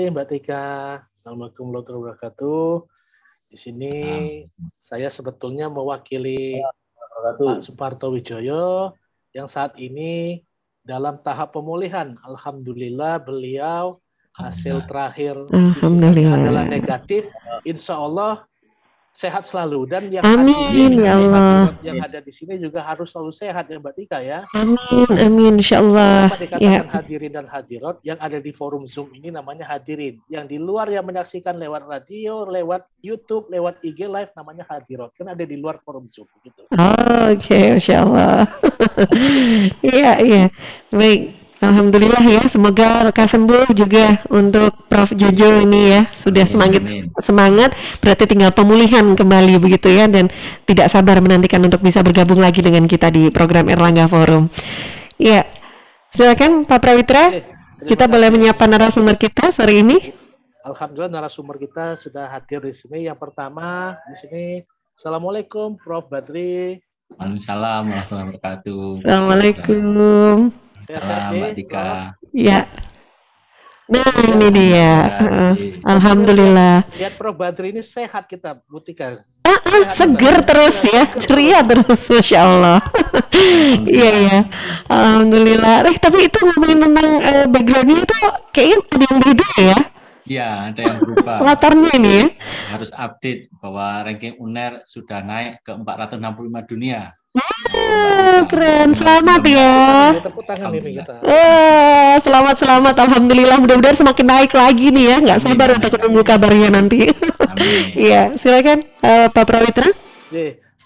Mbak Tika, Assalamualaikum warahmatullahi wabarakatuh. Di sini saya sebetulnya mewakili Pak Suparto Wijoyo yang saat ini dalam tahap pemulihan. Alhamdulillah beliau hasil terakhir adalah negatif. Insya Allah sehat selalu, dan yang amin ya Allah. Yang ada di sini juga harus selalu sehat ya Mbak Tika ya. Amin insya Allah. Dikatakan hadirin dan hadirat yang ada di forum Zoom ini namanya hadirin. Yang di luar yang menyaksikan lewat radio, lewat YouTube, lewat IG live namanya hadirat. Kan ada di luar forum Zoom gitu. Oke, insya Allah. Iya. Baik. Alhamdulillah ya, semoga lekas sembuh juga untuk Prof. Jojo ini ya, sudah semangat, berarti tinggal pemulihan kembali begitu ya, dan tidak sabar menantikan untuk bisa bergabung lagi dengan kita di program Erlangga Forum. Iya, silakan Pak Prawitra, kita boleh menyapa narasumber kita sore ini. Alhamdulillah narasumber kita sudah hadir di sini. Yang pertama di sini, Assalamualaikum Prof. Badri. Waalaikumsalam warahmatullahi wabarakatuh. Assalamualaikum. Salam Mbak Tika. Ya. Nah ini dia. Alhamdulillah. Lihat Prof. Badri ini sehat kita, Bu Tika. Seger terus ya, ceria terus, masya Allah. Iya. Alhamdulillah. Tapi itu ngomongin tentang backgroundnya itu kayaknya ada yang beda ya. Iya, ada yang berubah. Latarnya ini ya. Harus update bahwa ranking UNER sudah naik ke 465 dunia. Keren, selamat ya. Tepuk tangan ini kita. Selamat. Alhamdulillah, mudah-mudahan semakin naik lagi nih ya. Nggak sabar untuk menunggu kabarnya nanti. Iya, silakan Pak Prawitra.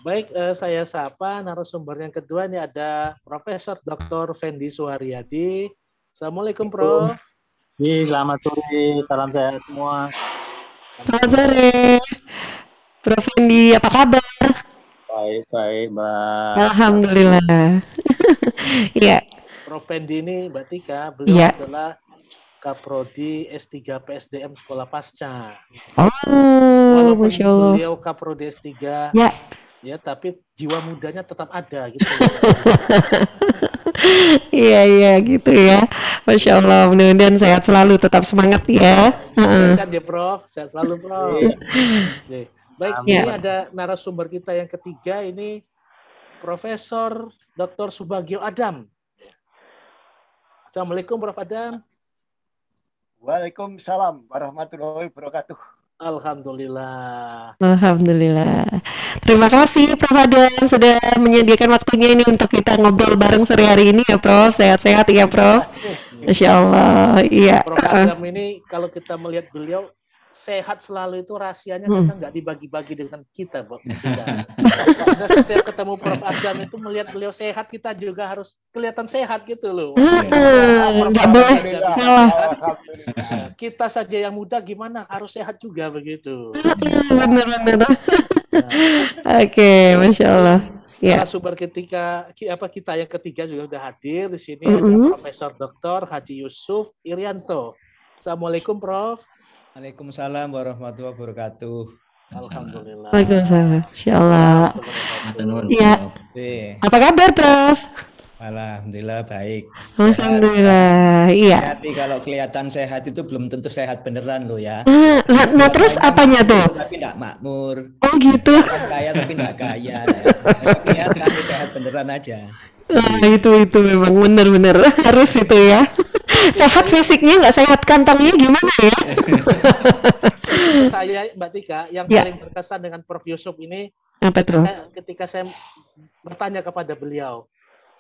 Baik, saya sapa narasumber yang kedua. Ini ada Profesor Dr. Fendi Suharyadi. Assalamualaikum Prof. Selamat sore, salam sehat semua. Selamat sore, Prof. Fendi, apa kabar? Baik, Mbak. Alhamdulillah. Iya. Prof. Fendi ini, Mbak Tika, beliau adalah Kaprodi S3 PSDM Sekolah Pasca. Walaupun Masya Allah. Beliau Kaprodi S3, ya, tapi jiwa mudanya tetap ada gitu. Iya gitu ya. Masya Allah, mudah-mudahan sehat selalu, tetap semangat ya. Sehat ya Prof, sehat selalu Prof. Baik, ini ada narasumber kita yang ketiga, ini Profesor Dr. Subagio Adam. Assalamualaikum Prof. Adam. Waalaikumsalam warahmatullahi wabarakatuh. Alhamdulillah. Terima kasih Prof. Adam sudah menyediakan waktunya ini untuk kita ngobrol bareng sore hari ini ya Prof. Sehat-sehat ya Prof. Masya Allah. Iya. Prof. Adam ini kalau kita melihat beliau sehat selalu, itu rahasianya kita nggak dibagi-bagi dengan kita, Bob. Kita setiap ketemu Prof. Adam itu melihat beliau sehat, kita juga harus kelihatan sehat gitu loh. Nggak boleh. Kita saja yang muda gimana, harus sehat juga begitu. Benar. Oke, Masya Allah. Narasumber kita yang ketiga juga sudah hadir di sini, ada Profesor Dr. Haji Yusuf Irianto. Assalamualaikum Prof. Waalaikumsalam warahmatullahi wabarakatuh. Alhamdulillah. Waalaikumsalam. Insyaallah. Iya. Apa kabar, Prof? Alhamdulillah baik. Alhamdulillah. Iya. Tapi kalau kelihatan sehat itu belum tentu sehat beneran loh ya. Nah terus apanya tuh? Tapi enggak makmur. Oh gitu. Kaya tapi enggak kaya. Kelihatan sehat beneran aja. Nah, itu memang benar harus itu ya. Sehat fisiknya, nggak sehat kantongnya gimana ya? Saya Mbak Tika yang paling berkesan dengan Prof. Yusuf ini, apa tuh? Ketika saya bertanya kepada beliau,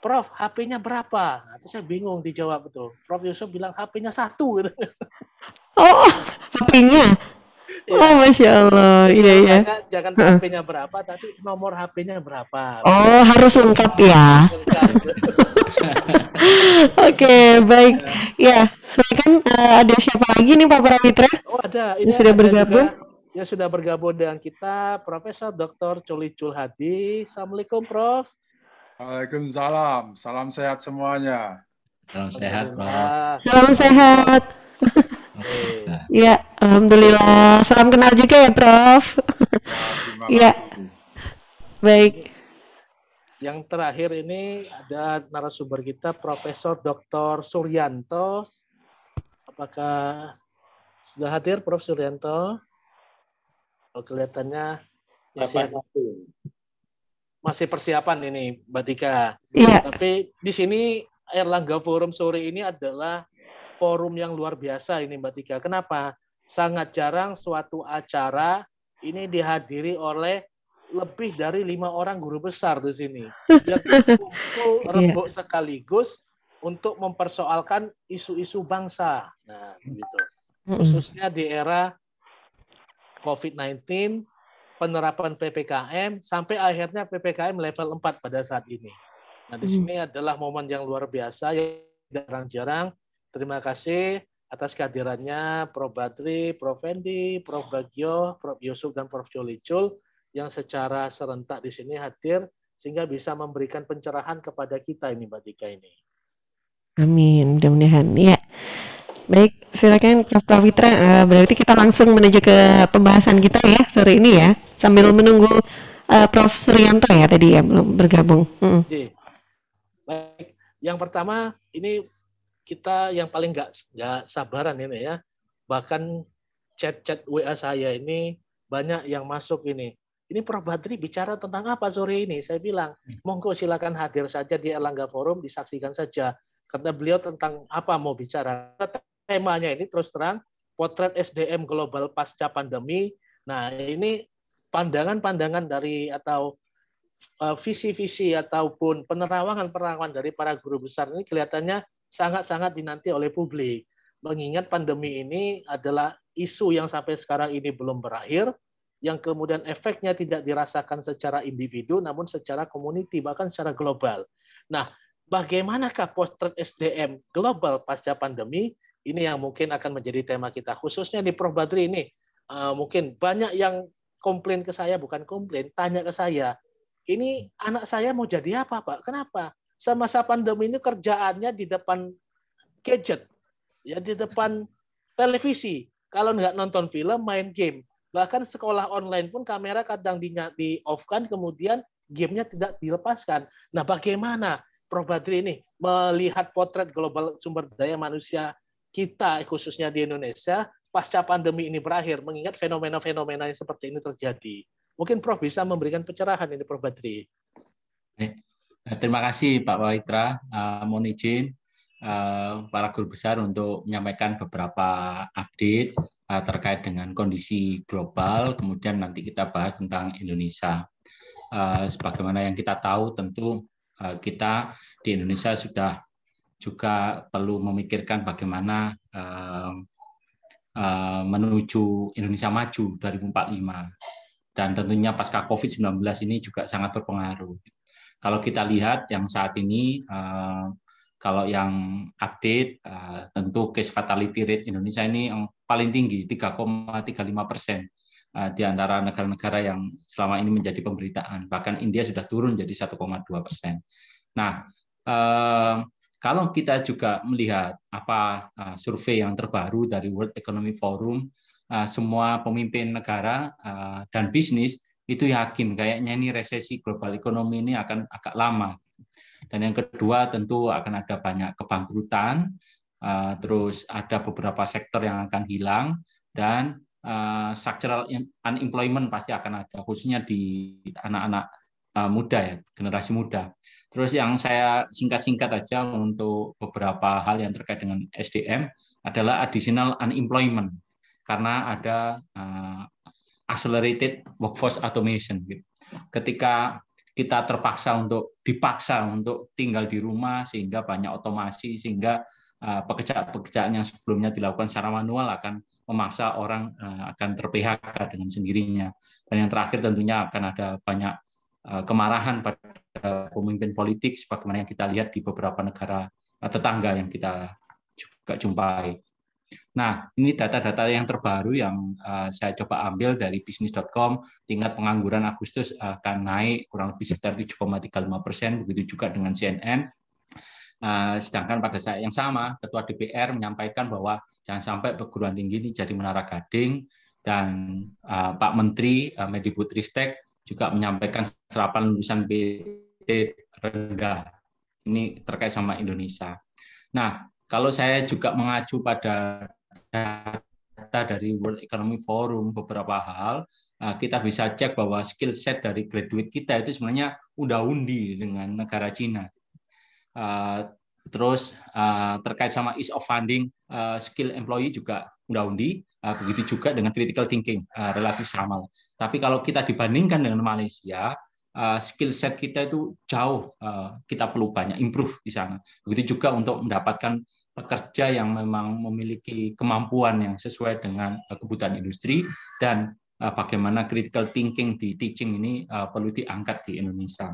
Prof, HP-nya berapa? Terus saya bingung dijawab betul. Prof. Yusuf bilang HP-nya 1. Oh, HP-nya? Oh, Masya Allah. Iya. Jangan HP-nya berapa, tapi nomor HP-nya berapa. Oh, harus lengkap ya. Oke, baik. Ya, silakan ada siapa lagi nih Pak Prawitra? Oh, ada. Ini sudah bergabung. Yang sudah bergabung dengan kita, Profesor Dr. Colicul Hadi. Assalamualaikum, Prof. Waalaikumsalam. Salam sehat semuanya. Salam sehat, Prof. Salam sehat. Ya, alhamdulillah. Salam kenal juga ya, Prof. Ya. Baik. Yang terakhir ini ada narasumber kita Profesor Dr. Suryanto. Apakah Sudah hadir Prof. Suryanto? Oh, kelihatannya masih persiapan ini, Mbak Tika. Iya. Tapi di sini Erlangga Forum sore ini adalah forum yang luar biasa ini, Mbak Tika. Kenapa? Sangat jarang suatu acara ini dihadiri oleh lebih dari 5 orang guru besar di sini. Yang kumpul rembuk sekaligus untuk mempersoalkan isu-isu bangsa. Nah, gitu. Khususnya di era COVID-19, penerapan PPKM, sampai akhirnya PPKM level 4 pada saat ini. Nah, di sini adalah momen yang luar biasa, yang jarang-jarang. Terima kasih atas kehadirannya Prof. Badri, Prof. Fendi, Prof. Bagio, Prof. Yusuf, dan Prof. Jolicul yang secara serentak di sini hadir sehingga bisa memberikan pencerahan kepada kita ini, Mbak Tika ini. Amin, mudah-mudahan. Ya, baik, silakan Prof. Pavitra. Berarti kita langsung menuju ke pembahasan kita ya sore ini ya, sambil menunggu Prof. Suryanto ya tadi ya belum bergabung. Baik, yang pertama ini kita yang paling nggak sabaran ini ya, bahkan chat-chat WA saya ini banyak yang masuk ini. Ini Prof. Badri bicara tentang apa sore ini? Saya bilang, monggo silakan hadir saja di Erlangga Forum, disaksikan saja. Karena beliau tentang apa mau bicara. Temanya ini terus terang, potret SDM global pasca pandemi. Nah, ini pandangan-pandangan dari atau visi-visi ataupun penerawangan dari para guru besar ini kelihatannya sangat-sangat dinanti oleh publik. Mengingat pandemi ini adalah isu yang sampai sekarang ini belum berakhir, yang kemudian efeknya tidak dirasakan secara individu, namun secara community, bahkan secara global. Nah, bagaimanakah potret SDM global pasca pandemi? Ini yang mungkin akan menjadi tema kita. Khususnya di Prof. Badri ini, mungkin banyak yang komplain ke saya, bukan komplain, tanya ke saya, ini anak saya mau jadi apa, Pak? Kenapa? Semasa pandemi ini kerjaannya di depan gadget, ya di depan televisi. Kalau nggak nonton film, main game. Bahkan sekolah online pun kamera kadang di-off-kan, kemudian gamenya tidak dilepaskan. Nah, bagaimana Prof. Badri ini melihat potret global sumber daya manusia kita, khususnya di Indonesia, pasca pandemi ini berakhir, mengingat fenomena-fenomena yang seperti ini terjadi. Mungkin Prof. bisa memberikan pencerahan ini, Prof. Badri. Terima kasih Pak Pavitra. Mohon izin para guru besar untuk menyampaikan beberapa update terkait dengan kondisi global, kemudian nanti kita bahas tentang Indonesia. Sebagaimana yang kita tahu, tentu kita di Indonesia sudah juga perlu memikirkan bagaimana menuju Indonesia maju 2045. Dan tentunya pasca COVID-19 ini juga sangat berpengaruh. Kalau kita lihat yang saat ini, kalau yang update, tentu case fatality rate Indonesia ini yang paling tinggi, 3,35% di antara negara-negara yang selama ini menjadi pemberitaan. Bahkan India sudah turun jadi 1,2%. Nah, kalau kita juga melihat apa survei yang terbaru dari World Economic Forum, semua pemimpin negara dan bisnis itu yakin kayaknya ini resesi global ekonomi ini akan agak lama. Dan yang kedua tentu akan ada banyak kebangkrutan, terus ada beberapa sektor yang akan hilang, dan structural unemployment pasti akan ada, khususnya di anak-anak muda ya, generasi muda. Terus yang saya singkat-singkat aja untuk beberapa hal yang terkait dengan SDM adalah additional unemployment, karena ada accelerated workforce automation. Ketika kita dipaksa untuk tinggal di rumah sehingga banyak otomasi, sehingga pekerjaan-pekerjaan yang sebelumnya dilakukan secara manual akan memaksa orang akan ter-PHK dengan sendirinya. Dan yang terakhir tentunya akan ada banyak kemarahan pada pemimpin politik sebagaimana yang kita lihat di beberapa negara tetangga yang kita juga jumpai. Nah, ini data-data yang terbaru yang saya coba ambil dari bisnis.com. Tingkat pengangguran Agustus akan naik kurang lebih sekitar 7,35%, begitu juga dengan CNN. Sedangkan pada saat yang sama, Ketua DPR menyampaikan bahwa jangan sampai perguruan tinggi ini jadi menara gading, dan Pak Menteri Mendikbudristek juga menyampaikan serapan lulusan BT rendah. Ini terkait sama Indonesia. Nah, kalau saya juga mengacu pada data data dari World Economic Forum beberapa hal, kita bisa cek bahwa skill set dari graduate kita itu sebenarnya undi dengan negara Cina. Terus terkait sama ease of funding skill employee juga undi, begitu juga dengan critical thinking relatif sama. Tapi kalau kita dibandingkan dengan Malaysia, skill set kita itu jauh, kita perlu banyak improve di sana. Begitu juga untuk mendapatkan pekerja yang memang memiliki kemampuan yang sesuai dengan kebutuhan industri, dan bagaimana critical thinking di teaching ini perlu diangkat di Indonesia.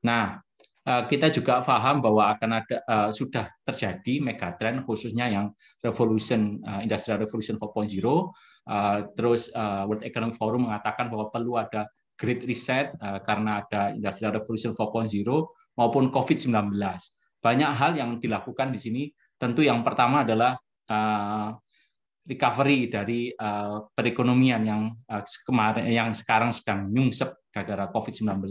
Nah, kita juga paham bahwa akan ada sudah terjadi megatrend khususnya yang Industrial Revolution 4.0. Terus World Economic Forum mengatakan bahwa perlu ada Great Reset karena ada Industrial Revolution 4.0 maupun COVID-19. Banyak hal yang dilakukan di sini. Tentu yang pertama adalah recovery dari perekonomian yang sekarang sedang nyungsep gara-gara COVID-19.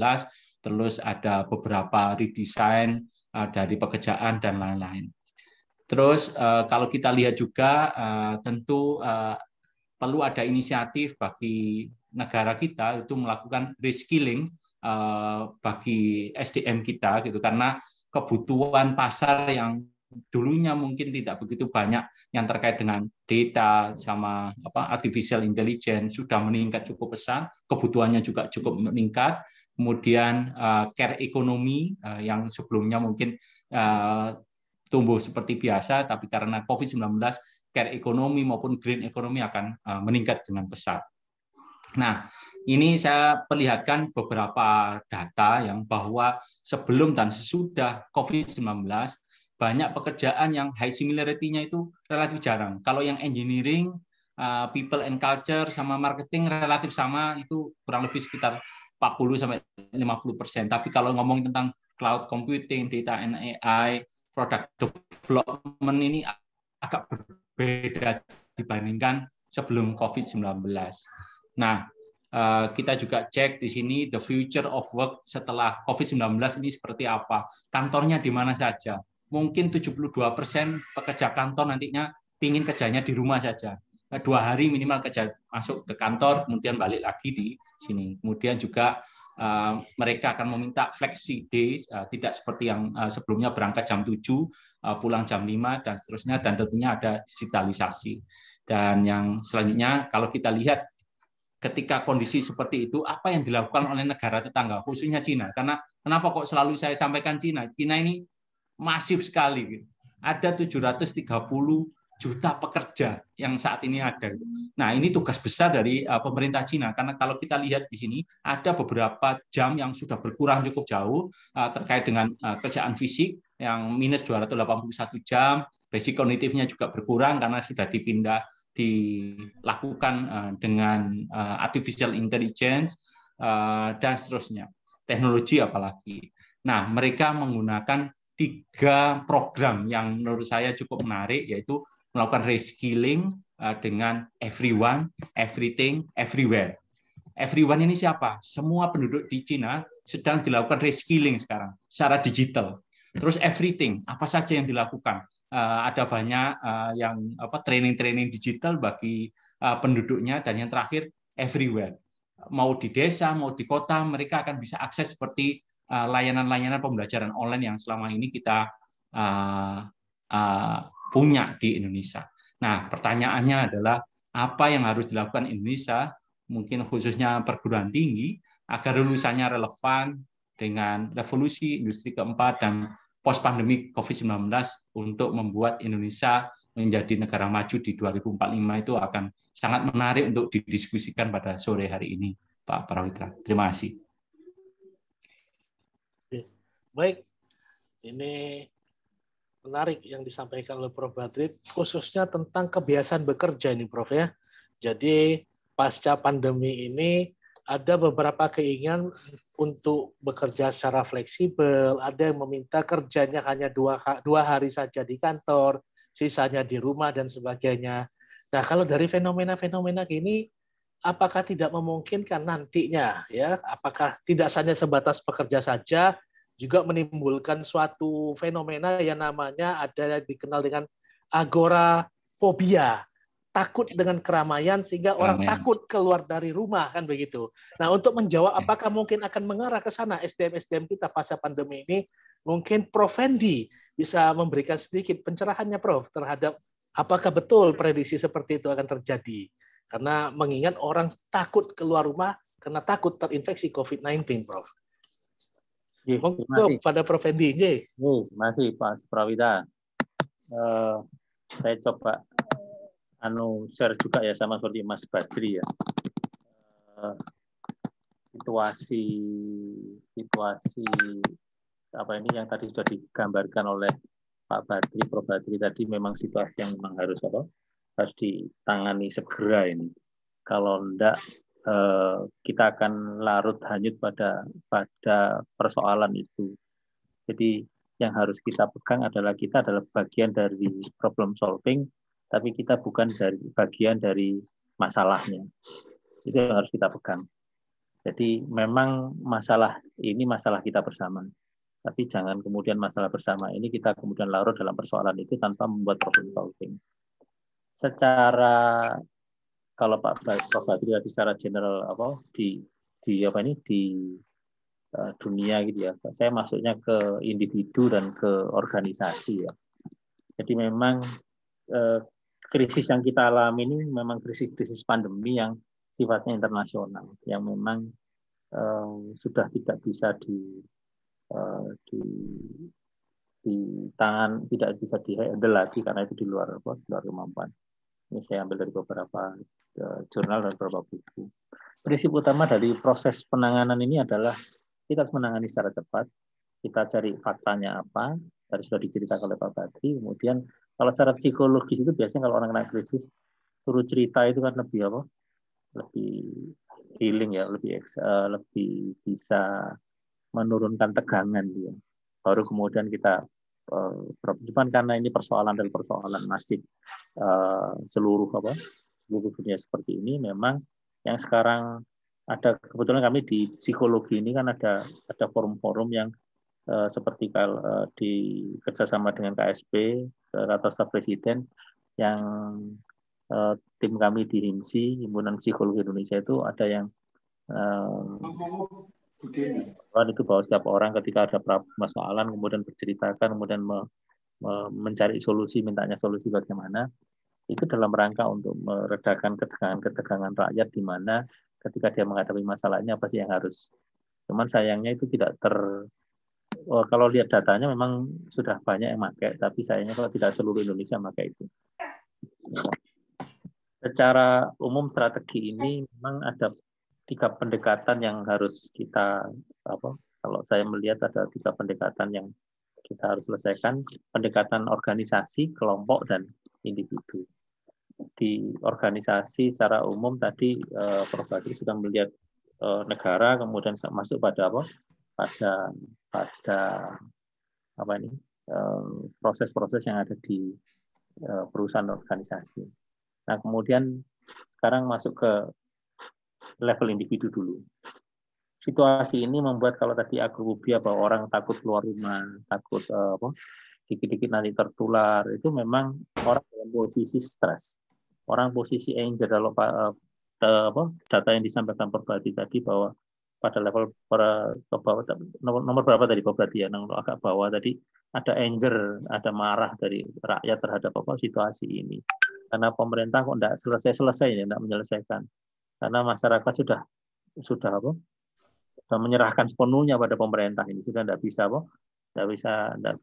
Terus ada beberapa redesign dari pekerjaan dan lain-lain. Terus kalau kita lihat juga tentu perlu ada inisiatif bagi negara kita itu melakukan reskilling bagi SDM kita gitu, karena kebutuhan pasar yang dulunya mungkin tidak begitu banyak yang terkait dengan data sama artificial intelligence sudah meningkat cukup besar, kebutuhannya juga cukup meningkat. Kemudian care ekonomi yang sebelumnya mungkin tumbuh seperti biasa, tapi karena COVID-19 care ekonomi maupun green ekonomi akan meningkat dengan pesat. Nah, ini saya perlihatkan beberapa data yang bahwa sebelum dan sesudah COVID-19 banyak pekerjaan yang high similarity-nya itu relatif jarang. Kalau yang engineering, people and culture sama marketing relatif sama, itu kurang lebih sekitar 40-50%. Tapi kalau ngomong tentang cloud computing, data and AI, product development ini agak berbeda dibandingkan sebelum COVID-19. Nah, kita juga cek di sini the future of work setelah COVID-19 ini seperti apa. Kantornya di mana saja. Mungkin 72% pekerja kantor nantinya ingin kerjanya di rumah saja. 2 hari minimal kerja masuk ke kantor, kemudian balik lagi di sini. Kemudian juga mereka akan meminta flexi days, tidak seperti yang sebelumnya berangkat jam 7, pulang jam 5, dan seterusnya, dan tentunya ada digitalisasi. Dan yang selanjutnya, kalau kita lihat ketika kondisi seperti itu, apa yang dilakukan oleh negara tetangga, khususnya Cina. Karena kenapa kok selalu saya sampaikan Cina? Cina ini masif sekali. Ada 730 juta pekerja yang saat ini ada. Nah, ini tugas besar dari pemerintah Cina, karena kalau kita lihat di sini ada beberapa jam yang sudah berkurang cukup jauh terkait dengan kerjaan fisik yang minus 281 jam, basic kognitifnya juga berkurang karena sudah dilakukan dengan artificial intelligence dan seterusnya, teknologi apalagi. Nah, mereka menggunakan 3 program yang menurut saya cukup menarik, yaitu melakukan reskilling dengan everyone, everything, everywhere. Everyone ini siapa? Semua penduduk di Cina sedang dilakukan reskilling sekarang secara digital. Terus everything, apa saja yang dilakukan? Ada banyak yang training digital bagi penduduknya, dan yang terakhir everywhere. Mau di desa, mau di kota, mereka akan bisa akses seperti layanan-layanan pembelajaran online yang selama ini kita punya di Indonesia. Nah, pertanyaannya adalah apa yang harus dilakukan Indonesia, mungkin khususnya perguruan tinggi, agar lulusannya relevan dengan revolusi industri keempat dan post-pandemi COVID-19 untuk membuat Indonesia menjadi negara maju di 2045 itu akan sangat menarik untuk didiskusikan pada sore hari ini, Pak Prawitra. Terima kasih. Baik, ini menarik yang disampaikan oleh Prof. Badri, khususnya tentang kebiasaan bekerja ini, Prof. Ya. Jadi pasca pandemi ini ada beberapa keinginan untuk bekerja secara fleksibel, ada yang meminta kerjanya hanya 2 hari saja di kantor, sisanya di rumah dan sebagainya. Nah, kalau dari fenomena-fenomena gini, apakah tidak memungkinkan nantinya, ya, apakah tidak hanya sebatas pekerja saja, juga menimbulkan suatu fenomena yang namanya ada yang dikenal dengan agorafobia. takut dengan keramaian sehingga orang takut keluar dari rumah, kan begitu. Nah, untuk menjawab apakah mungkin akan mengarah ke sana SDM kita pasca pandemi ini, mungkin Prof. Fendi bisa memberikan sedikit pencerahannya, Prof, terhadap apakah betul prediksi seperti itu akan terjadi. Karena mengingat orang takut keluar rumah karena takut terinfeksi COVID-19, Prof. Monggo pada Prof. Fendi. Masih Pak Prawida. Saya coba share juga ya sama seperti Mas Badri ya. Situasi apa ini yang tadi sudah digambarkan oleh Pak Badri, Prof. Badri tadi memang situasi yang memang harus ditangani segera ini. Kalau enggak kita akan larut hanyut pada persoalan itu. Jadi yang harus kita pegang adalah kita adalah bagian dari problem solving, tapi kita bukan bagian dari masalahnya. Itu yang harus kita pegang. Jadi memang masalah ini masalah kita bersama. Tapi jangan kemudian masalah bersama ini kita kemudian larut dalam persoalan itu tanpa membuat problem solving. Secara kalau Pak Badri secara general di dunia gitu ya. Saya masuknya ke individu dan ke organisasi ya. Jadi memang krisis yang kita alami ini memang krisis tidak bisa di-handle lagi karena itu di luar kemampuan. Ini saya ambil dari beberapa jurnal dan beberapa buku. Prinsip utama dari proses penanganan ini adalah kita harus menangani secara cepat. Kita cari faktanya apa, tadi sudah diceritakan oleh Pak Badri. Kemudian kalau secara psikologis itu biasanya kalau orang kena krisis suruh cerita itu kan lebih healing ya, lebih bisa menurunkan tegangan dia. Baru kemudian kita cuman karena ini persoalan masif seluruh dunia seperti ini, memang yang sekarang ada kebetulan kami di psikologi ini kan ada forum-forum yang seperti di kerjasama dengan KSP atau staf presiden yang tim kami di HIMSI, Himpunan Psikologi Indonesia itu ada yang itu bahwa setiap orang ketika ada permasalahan kemudian berceritakan, kemudian mencari solusi, mintanya solusi bagaimana, itu dalam rangka untuk meredakan ketegangan rakyat di mana ketika dia menghadapi masalahnya apa sih yang harus. Cuman sayangnya itu tidak kalau lihat datanya memang sudah banyak yang pakai, tapi sayangnya kalau tidak seluruh Indonesia pakai itu. Secara umum strategi ini memang ada 3 pendekatan yang harus kita kalau saya melihat ada 3 pendekatan yang kita harus selesaikan, pendekatan organisasi, kelompok, dan individu. Di organisasi secara umum tadi Prof. Badri sudah melihat negara, kemudian masuk pada proses-proses yang ada di perusahaan organisasi. Nah, kemudian sekarang masuk ke level individu dulu. Situasi ini membuat kalau tadi agrofobia bahwa orang takut keluar rumah, takut dikit-dikit nanti tertular, itu memang orang dalam posisi stres. Orang posisi danger kalau data yang disampaikan Prof. Badri tadi bahwa pada level ke bawah, nomor berapa tadi Prof. Badri ya, nomor agak bawah tadi ada anger, ada marah dari rakyat terhadap situasi ini. Karena pemerintah kok tidak selesai ya, tidak menyelesaikan. Karena masyarakat sudah menyerahkan sepenuhnya pada pemerintah ini, sudah tidak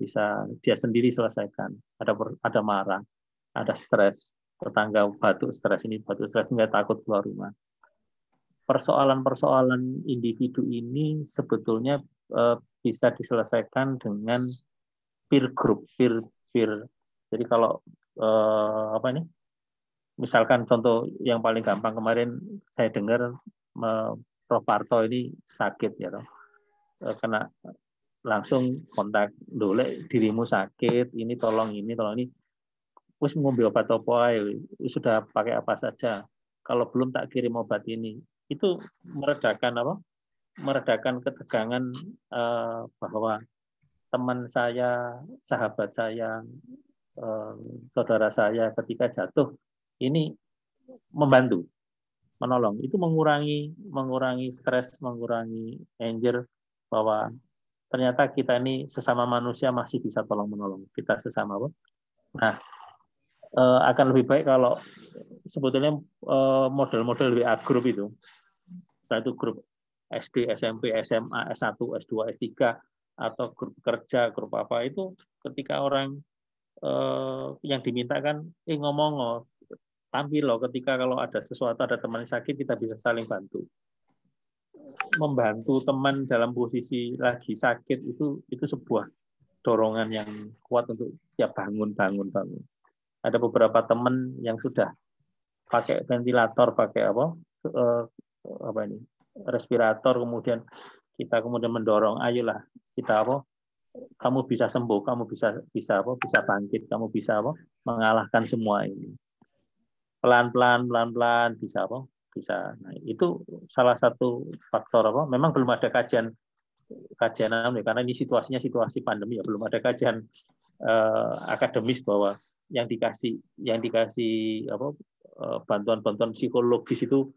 bisa dia sendiri selesaikan. Ada marah, ada stres, tetangga batuk stres nggak takut keluar rumah. Persoalan-persoalan individu ini sebetulnya bisa diselesaikan dengan peer group, peer. Jadi kalau misalkan contoh yang paling gampang kemarin saya dengar Prof. Parto ini sakit ya, kena langsung kontak, dolek dirimu sakit, ini tolong ini. Wis ngombe obat apa ae, sudah pakai apa saja. Kalau belum tak kirim obat ini. Itu meredakan ketegangan bahwa teman saya, sahabat saya, saudara saya ketika jatuh ini membantu, menolong. Itu mengurangi stres, mengurangi anger, bahwa ternyata kita ini sesama manusia masih bisa tolong menolong. Kita sesama apa? Nah, akan lebih baik kalau sebetulnya model-model WA group itu, itu grup SD, SMP, SMA, S1, S2, S3, atau grup kerja, grup apa itu, ketika orang yang dimintakan ngomong, tampil loh, ketika kalau ada sesuatu, ada teman sakit, kita bisa saling bantu. Membantu teman dalam posisi lagi sakit itu sebuah dorongan yang kuat untuk ya bangun. Ada beberapa teman yang sudah pakai ventilator, pakai respirator, kemudian kita mendorong, ayolah kita kamu bisa sembuh, kamu bisa bangkit, kamu bisa mengalahkan semua ini. Pelan-pelan bisa bisa. Nah, itu salah satu faktor memang belum ada kajian karena ini situasinya situasi pandemi ya, belum ada kajian akademis bahwa yang dikasih bantuan psikologis itu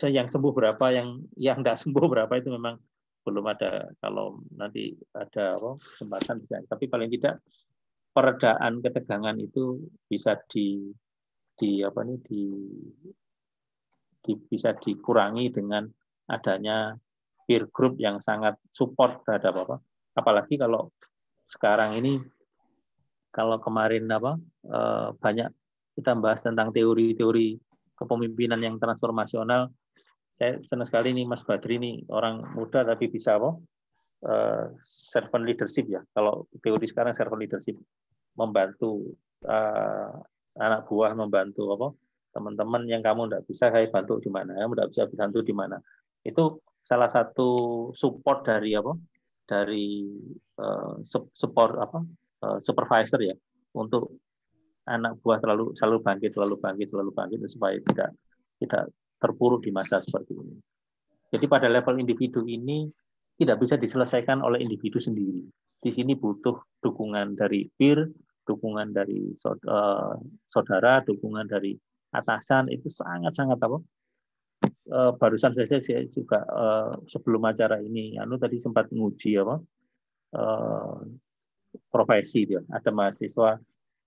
yang sembuh berapa, yang tidak sembuh berapa, itu memang belum ada. Kalau nanti ada kesempatan bisa. Tapi paling tidak peredaan ketegangan itu bisa bisa dikurangi dengan adanya peer group yang sangat support terhadap apalagi kalau sekarang ini, kalau kemarin banyak kita bahas tentang teori-teori kepemimpinan yang transformasional. Saya senang sekali nih Mas Badri nih, orang muda tapi bisa servant leadership ya. Kalau teori sekarang servant leadership, membantu anak buah, membantu teman-teman yang kamu tidak bisa, saya bantu di mana, kamu tidak bisa bantu di mana. Itu salah satu support dari support supervisor ya, untuk anak buah selalu bangkit supaya tidak terpuruk di masa seperti ini. Jadi pada level individu ini tidak bisa diselesaikan oleh individu sendiri. Di sini butuh dukungan dari peer, dukungan dari saudara, dukungan dari atasan. Itu sangat-sangat barusan saya juga sebelum acara ini tadi sempat menguji profesi dia. Ada mahasiswa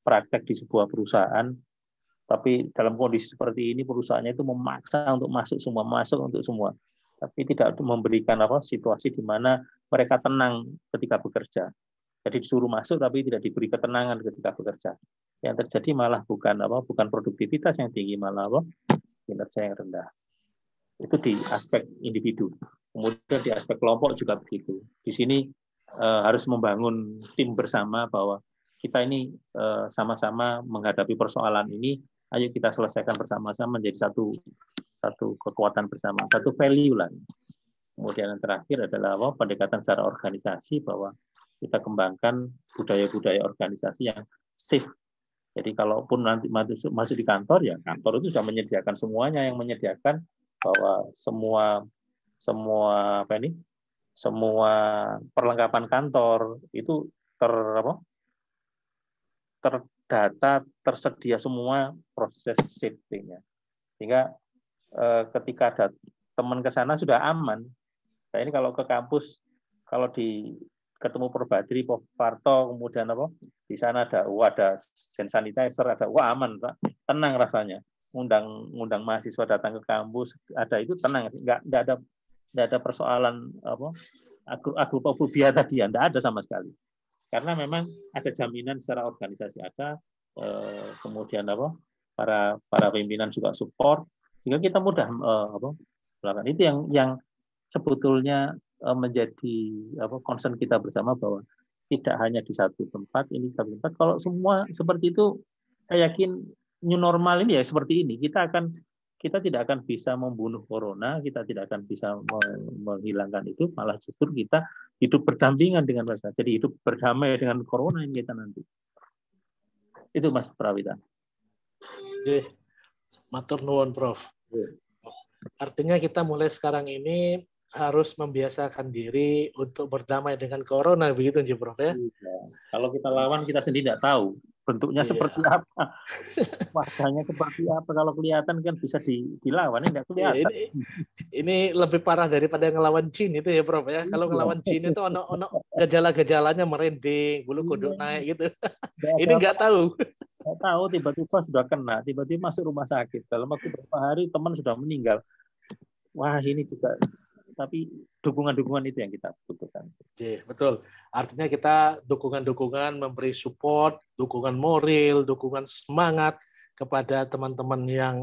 praktek di sebuah perusahaan, tapi dalam kondisi seperti ini perusahaannya itu memaksa untuk masuk untuk semua, tapi tidak memberikan situasi di mana mereka tenang ketika bekerja. Jadi disuruh masuk tapi tidak diberi ketenangan ketika bekerja. Yang terjadi malah bukan produktivitas yang tinggi, malah kinerja yang rendah. Itu di aspek individu. Kemudian di aspek kelompok juga begitu. Di sini harus membangun tim bersama, bahwa kita ini sama-sama menghadapi persoalan ini. Ayo kita selesaikan bersama-sama, menjadi satu kekuatan bersama, satu value lah. Kemudian yang terakhir adalah pendekatan secara organisasi, bahwa kita kembangkan budaya-budaya organisasi yang safe. Jadi kalaupun nanti masuk di kantor, ya kantor itu sudah menyediakan semuanya, yang menyediakan bahwa semua perlengkapan kantor itu terdata, tersedia semua proses safety-nya. Sehingga ketika ada teman ke sana sudah aman. Nah, ini kalau ke kampus, kalau ketemu Perbadri, Parto, kemudian di sana ada hand sanitizer, ada aman, Pak. Tenang rasanya. Ngundang mahasiswa datang ke kampus, ada itu tenang, nggak ada persoalan agrofobia tadi, nggak ada sama sekali. Karena memang ada jaminan secara organisasi ada, kemudian para pimpinan juga support, sehingga kita mudah melakukan itu yang sebetulnya menjadi concern kita bersama, bahwa tidak hanya di satu tempat. Kalau semua seperti itu, saya yakin new normal ini ya seperti ini. Kita tidak akan bisa membunuh corona, kita tidak akan bisa menghilangkan itu, malah justru kita hidup berdampingan dengan mereka. Jadi hidup berdamai dengan corona yang kita nanti. Itu Mas Prawita. Oke. Matur nuwun, Prof. Artinya kita mulai sekarang ini harus membiasakan diri untuk berdamai dengan corona, begitu, Prof ya? Kalau kita lawan, kita sendiri tidak tahu. bentuknya seperti apa, wajahnya seperti apa. Kalau kelihatan kan bisa dilawan, ini tidak kelihatan. Ini lebih parah daripada ngelawan jin itu ya, Prof ya. Kalau ngelawan jin itu ono gejala-gejalanya merinding, bulu kuduk naik gitu. Ini nggak tahu. Nggak tahu, tiba-tiba sudah kena, tiba-tiba masuk rumah sakit. Dalam waktu beberapa hari teman sudah meninggal. Wah, ini juga. Tapi dukungan-dukungan itu yang kita butuhkan. Betul. Artinya kita dukungan-dukungan, memberi support, dukungan moral, dukungan semangat kepada teman-teman yang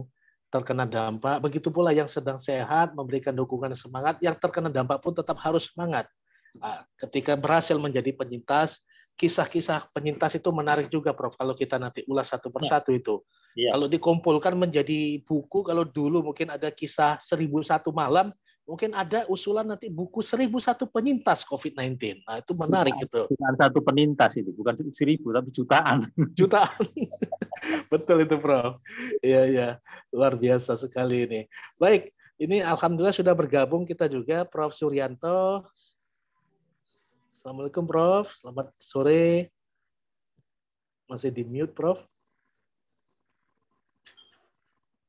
terkena dampak. Begitu pula yang sedang sehat, memberikan dukungan semangat. Yang terkena dampak pun tetap harus semangat. Ketika berhasil menjadi penyintas, kisah-kisah penyintas itu menarik juga, Prof. Kalau kita nanti ulas satu persatu itu. Ya. Kalau dikumpulkan menjadi buku, kalau dulu mungkin ada kisah 1001 malam, mungkin ada usulan nanti buku 1001 penyintas COVID-19. Nah, itu menarik itu. Bukan satu penyintas itu, bukan 1000 tapi jutaan. Jutaan. Betul itu, Prof. Iya. Luar biasa sekali ini. Baik, ini alhamdulillah sudah bergabung kita juga Prof Suryanto. Assalamualaikum, Prof. Selamat sore. Masih di mute, Prof.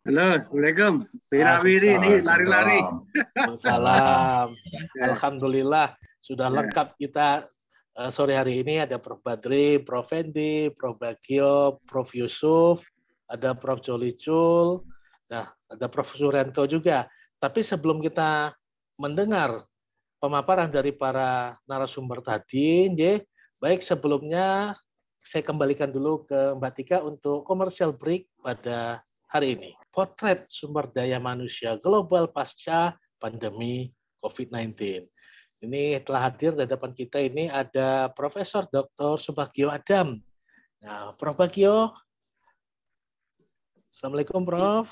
Halo, Assalamualaikum. Wirawiri ini lari-lari. Salam. Alhamdulillah sudah lengkap kita sore hari ini. Ada Prof Badri, Prof Fendi, Prof Bagio, Prof Yusuf, ada Prof Jolicul, nah ada Prof Suryanto juga. Tapi sebelum kita mendengar pemaparan dari para narasumber tadi, baik sebelumnya saya kembalikan dulu ke Mbak Tika untuk commercial break pada hari ini. Potret sumber daya manusia global pasca pandemi COVID-19. Ini telah hadir di depan kita ini ada Profesor Dr. Subagio Adam. Nah, Prof Bagio. Assalamualaikum, Prof.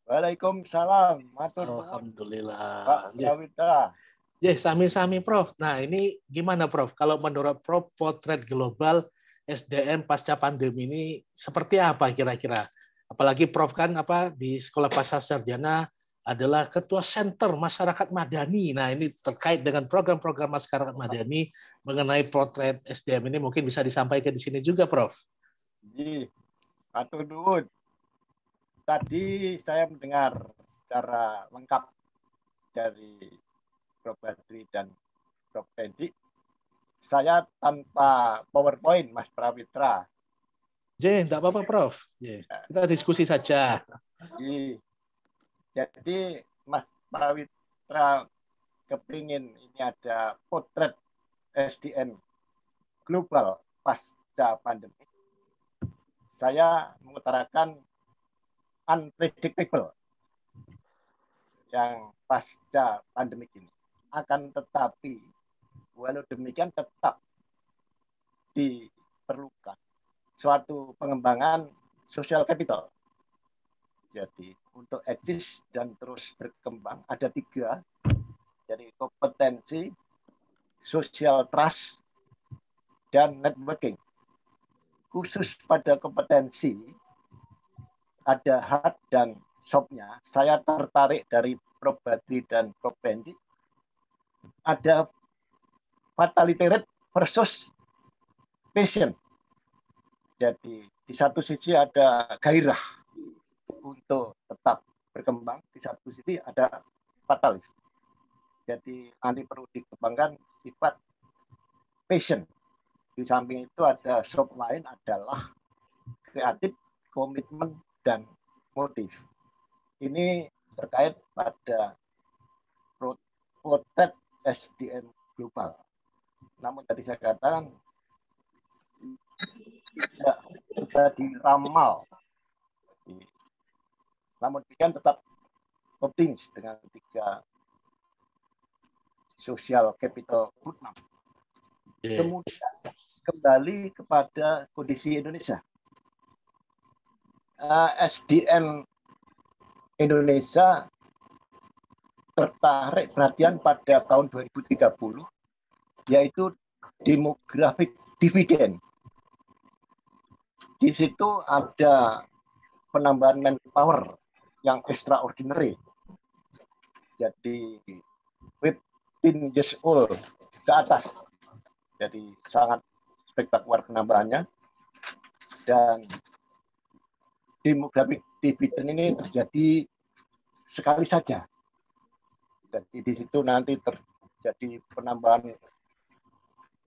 Waalaikumsalam. Alhamdulillah. Pak Prawitra. Sami-sami, Prof. Nah, ini gimana, Prof? Kalau menurut Prof, potret global SDM pasca pandemi ini seperti apa kira-kira? Apalagi Prof kan di Sekolah Pasca Sarjana adalah Ketua Center Masyarakat Madani. Nah, ini terkait dengan program-program masyarakat madani mengenai potret SDM ini mungkin bisa disampaikan di sini juga, Prof. Atur nuwun. Tadi saya mendengar secara lengkap dari Prof Badri dan Prof Fendi. Saya tanpa PowerPoint, Mas Prawitra. Enggak apa-apa, Prof. Kita diskusi saja. Jadi, Mas Prawitra kepingin ini ada potret SDM global pasca pandemi. Saya mengutarakan unpredictable yang pasca pandemi ini. Akan tetapi, walau demikian tetap diperlukan suatu pengembangan social capital. Jadi untuk eksis dan terus berkembang ada 3. Jadi kompetensi, social trust, dan networking. Khusus pada kompetensi ada hard dan soft-nya. Saya tertarik dari Prof Badri dan Prof Fendi. Ada fatality rate versus passion. Jadi di satu sisi ada gairah untuk tetap berkembang, di satu sisi ada fatalis. Jadi nanti perlu dikembangkan sifat passion. Di samping itu ada soft lain adalah kreatif, komitmen, dan motif. Ini terkait pada potret SDM global. Namun tadi saya katakan tidak bisa diramal. Namun demikian tetap optimis dengan 3 social capital roadmap. Kemudian kembali kepada kondisi Indonesia. SDM Indonesia tertarik perhatian pada tahun 2030, yaitu demographic dividend. Di situ ada penambahan manpower yang extraordinary. Jadi 15 years old ke atas. Jadi sangat spektakuler penambahannya. dan demografi dividend ini terjadi sekali saja. Jadi di situ nanti terjadi penambahan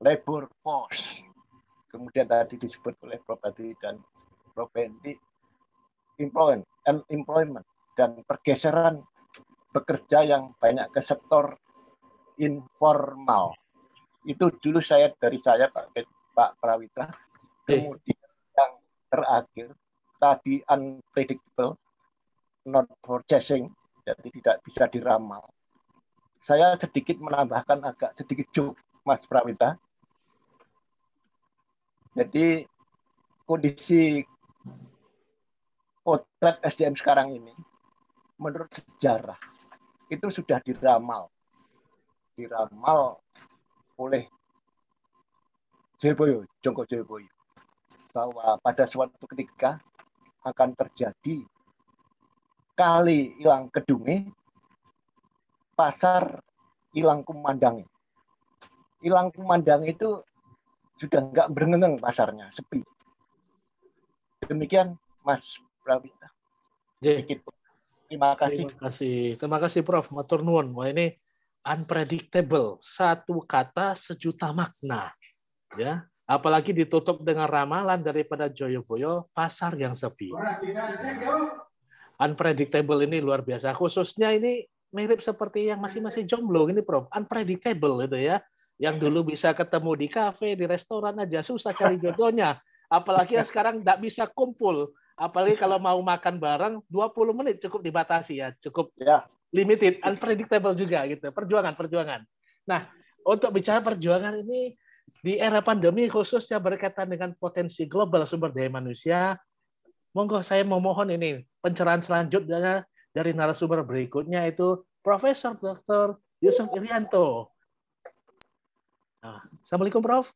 labor force. Kemudian tadi disebut oleh Prof. Hadi dan Prof. Hendy, employment dan pergeseran bekerja yang banyak ke sektor informal. Itu dulu dari saya Pak Prawitra. Kemudian yang terakhir tadi unpredictable, not forecasting, jadi tidak bisa diramal. Saya sedikit menambahkan agak sedikit joke, Mas Prawita. Jadi kondisi potret SDM sekarang ini, menurut sejarah, itu sudah diramal oleh Joko Joyoboyo, bahwa pada suatu ketika akan terjadi kali hilang kedunge, pasar hilang kumandang. Hilang kumandang itu sudah nggak bereneng pasarnya, sepi. Demikian Mas Prawita. Terima kasih. Terima kasih Prof. Matur nuwun. Wah, ini unpredictable, satu kata sejuta makna. Ya, apalagi ditutup dengan ramalan daripada Joyoboyo, pasar yang sepi. Unpredictable ini luar biasa. Khususnya ini mirip seperti yang masih jomblo ini, Prof. Unpredictable itu ya. Yang dulu bisa ketemu di kafe, di restoran aja susah cari jodohnya. Apalagi yang sekarang nggak bisa kumpul. Apalagi kalau mau makan bareng 20 menit cukup dibatasi ya, cukup limited, unpredictable juga gitu. Perjuangan. Nah, untuk bicara perjuangan ini di era pandemi khususnya berkaitan dengan potensi global sumber daya manusia, monggo saya memohon ini pencerahan selanjutnya dari narasumber berikutnya itu Profesor Dr. Yusuf Irianto. Nah, Assalamualaikum Prof.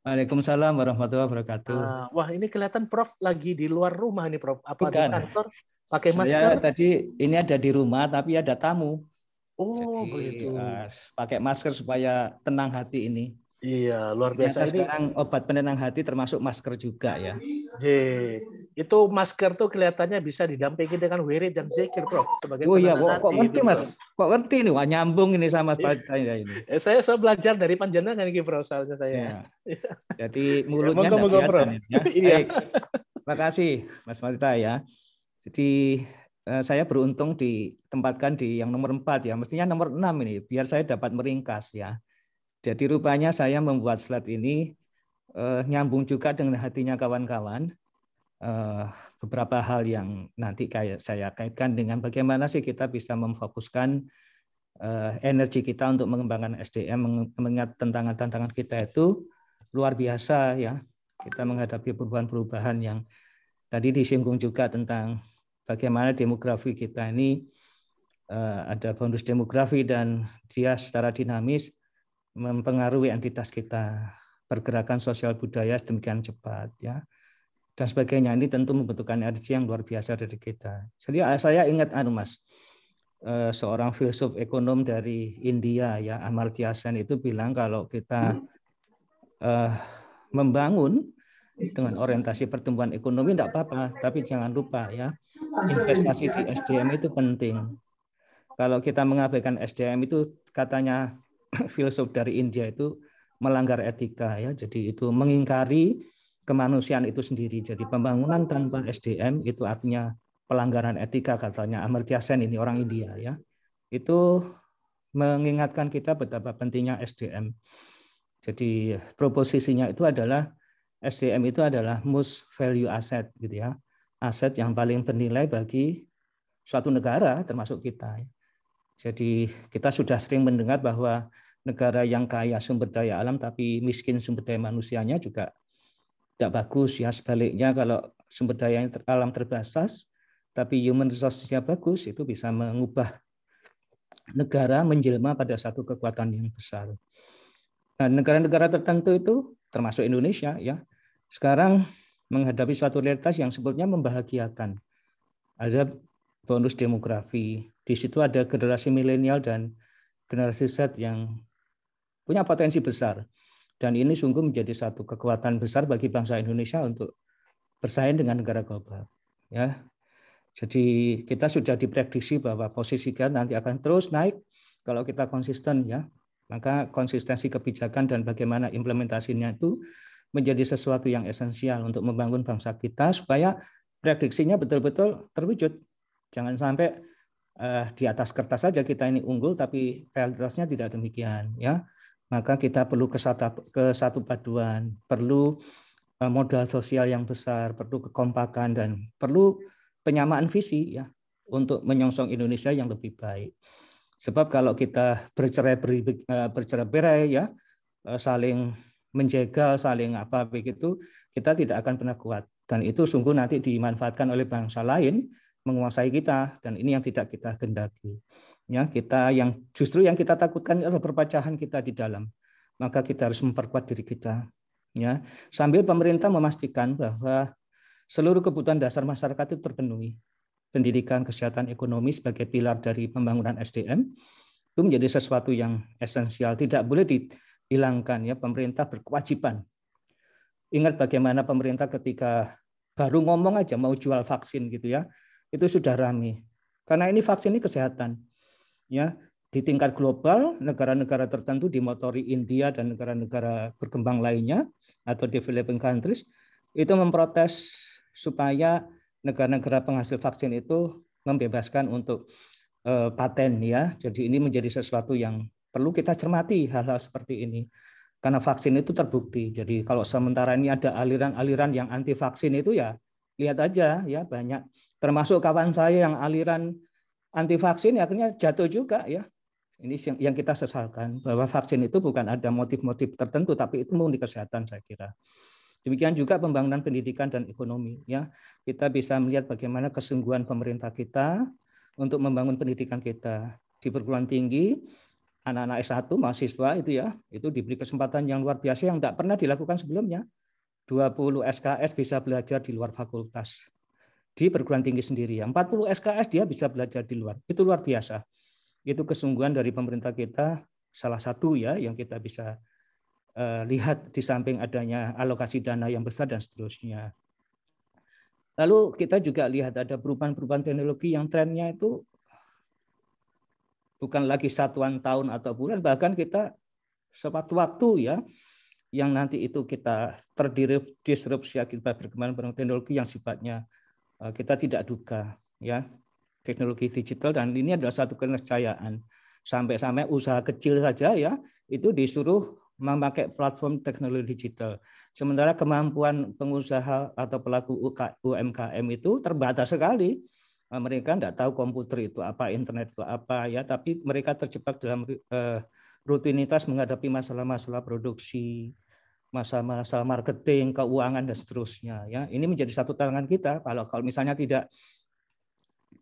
Waalaikumsalam warahmatullahi wabarakatuh. Wah, ini kelihatan Prof lagi di luar rumah nih Prof. Apa Bukan. di kantor? Pakai masker? Saya tadi ini ada di rumah tapi ada tamu. Oh, jadi, begitu. Pakai masker supaya tenang hati ini. Iya, luar biasa ini. Sekarang obat penenang hati termasuk masker juga ya. Itu masker tuh kelihatannya bisa didampingi dengan wirid dan zikir, Prof. Sebagai oh iya, penenang kok hati, ngerti itu, Mas? Prof. Kok ngerti nih? Wah, nyambung ini sama saya ini. Saya belajar dari panjenengan ini, Prof. Soalnya saya. Ya. Jadi mulutnya enggak kelihatan ya. Iya. Terima kasih Mas Marita ya. Jadi saya beruntung ditempatkan di yang nomor 4 ya. Mestinya nomor 6 ini biar saya dapat meringkas ya. Jadi rupanya saya membuat slide ini nyambung juga dengan hatinya kawan-kawan. Beberapa hal yang nanti saya kaitkan dengan bagaimana sih kita bisa memfokuskan energi kita untuk mengembangkan SDM, mengingat tantangan-tantangan kita itu luar biasa ya. Kita menghadapi perubahan-perubahan yang tadi disinggung juga tentang bagaimana demografi kita ini ada bonus demografi dan dia secara dinamis mempengaruhi entitas kita, pergerakan sosial budaya demikian cepat ya. Dan sebagainya ini tentu membutuhkan energi yang luar biasa dari kita. Jadi saya ingat Mas, seorang filsuf ekonom dari India ya, Amartya Sen itu bilang kalau kita membangun dengan orientasi pertumbuhan ekonomi tidak apa-apa, tapi jangan lupa ya, investasi di SDM itu penting. Kalau kita mengabaikan SDM itu katanya filsuf dari India itu melanggar etika ya, jadi itu mengingkari kemanusiaan itu sendiri. Jadi pembangunan tanpa SDM itu artinya pelanggaran etika katanya Amartya Sen ini orang India ya. Itu mengingatkan kita betapa pentingnya SDM. Jadi proposisinya itu adalah SDM itu adalah most value asset gitu ya. Aset yang paling bernilai bagi suatu negara termasuk kita. Jadi kita sudah sering mendengar bahwa negara yang kaya sumber daya alam tapi miskin sumber daya manusianya juga tidak bagus ya. Sebaliknya kalau sumber daya alam terbatas tapi human resource-nya bagus, itu bisa mengubah negara menjelma pada satu kekuatan yang besar. Nah, negara-negara tertentu itu termasuk Indonesia ya, sekarang menghadapi suatu realitas yang sebetulnya membahagiakan. Ada bonus demografi, di situ ada generasi milenial dan generasi Z yang punya potensi besar. Dan ini sungguh menjadi satu kekuatan besar bagi bangsa Indonesia untuk bersaing dengan negara global. Ya, jadi kita sudah diprediksi bahwa posisi kita nanti akan terus naik kalau kita konsisten, ya. Maka konsistensi kebijakan dan bagaimana implementasinya itu menjadi sesuatu yang esensial untuk membangun bangsa kita supaya prediksinya betul-betul terwujud. Jangan sampai di atas kertas saja kita ini unggul, tapi realitasnya tidak demikian, ya. Maka kita perlu kesatu paduan, perlu modal sosial yang besar, perlu kekompakan, dan perlu penyamaan visi, ya, untuk menyongsong Indonesia yang lebih baik. Sebab kalau kita bercerai-berai, ya, saling menjegal, saling apa begitu, kita tidak akan pernah kuat. Dan itu sungguh nanti dimanfaatkan oleh bangsa lain menguasai kita, dan ini yang tidak kita kehendaki. Ya, justru yang kita takutkan adalah perpecahan kita di dalam. Maka kita harus memperkuat diri kita. Ya, sambil pemerintah memastikan bahwa seluruh kebutuhan dasar masyarakat itu terpenuhi. Pendidikan, kesehatan, ekonomi sebagai pilar dari pembangunan SDM itu menjadi sesuatu yang esensial, tidak boleh dihilangkan, ya. Pemerintah berkewajiban. Ingat bagaimana pemerintah ketika baru ngomong aja mau jual vaksin gitu, ya, itu sudah ramai. Karena ini vaksin ini kesehatan. Ya, di tingkat global, negara-negara tertentu dimotori India dan negara-negara berkembang lainnya atau developing countries itu memprotes supaya negara-negara penghasil vaksin itu membebaskan untuk paten, ya. Jadi ini menjadi sesuatu yang perlu kita cermati, hal-hal seperti ini. Karena vaksin itu terbukti. Jadi kalau sementara ini ada aliran-aliran yang anti vaksin itu, ya lihat aja, ya, banyak. Termasuk kawan saya yang aliran anti vaksin akhirnya jatuh juga, ya. Ini yang kita sesalkan, bahwa vaksin itu bukan ada motif-motif tertentu, tapi itu murni kesehatan, saya kira. Demikian juga pembangunan pendidikan dan ekonomi, ya. Kita bisa melihat bagaimana kesungguhan pemerintah kita untuk membangun pendidikan kita di perguruan tinggi. Anak-anak S1 mahasiswa itu, ya, itu diberi kesempatan yang luar biasa yang tidak pernah dilakukan sebelumnya. 20 SKS bisa belajar di luar fakultas di perguruan tinggi sendiri, ya. 40 SKS dia bisa belajar di luar. Itu luar biasa. Itu kesungguhan dari pemerintah kita, salah satu, ya, yang kita bisa lihat di samping adanya alokasi dana yang besar dan seterusnya. Lalu kita juga lihat ada perubahan-perubahan teknologi yang trennya itu bukan lagi satuan tahun atau bulan, bahkan kita sewaktu-waktu, ya, yang nanti itu kita terdisrupsi akibat perkembangan teknologi yang sifatnya kita tidak duga, ya, teknologi digital, dan ini adalah satu keniscayaan. Sampai-sampai usaha kecil saja, ya, itu disuruh memakai platform teknologi digital. Sementara kemampuan pengusaha atau pelaku UMKM itu terbatas sekali. Mereka tidak tahu komputer itu apa, internet itu apa, ya, tapi mereka terjebak dalam rutinitas menghadapi masalah-masalah produksi, masalah marketing, keuangan, dan seterusnya, ya. Ini menjadi satu tantangan kita. Kalau misalnya tidak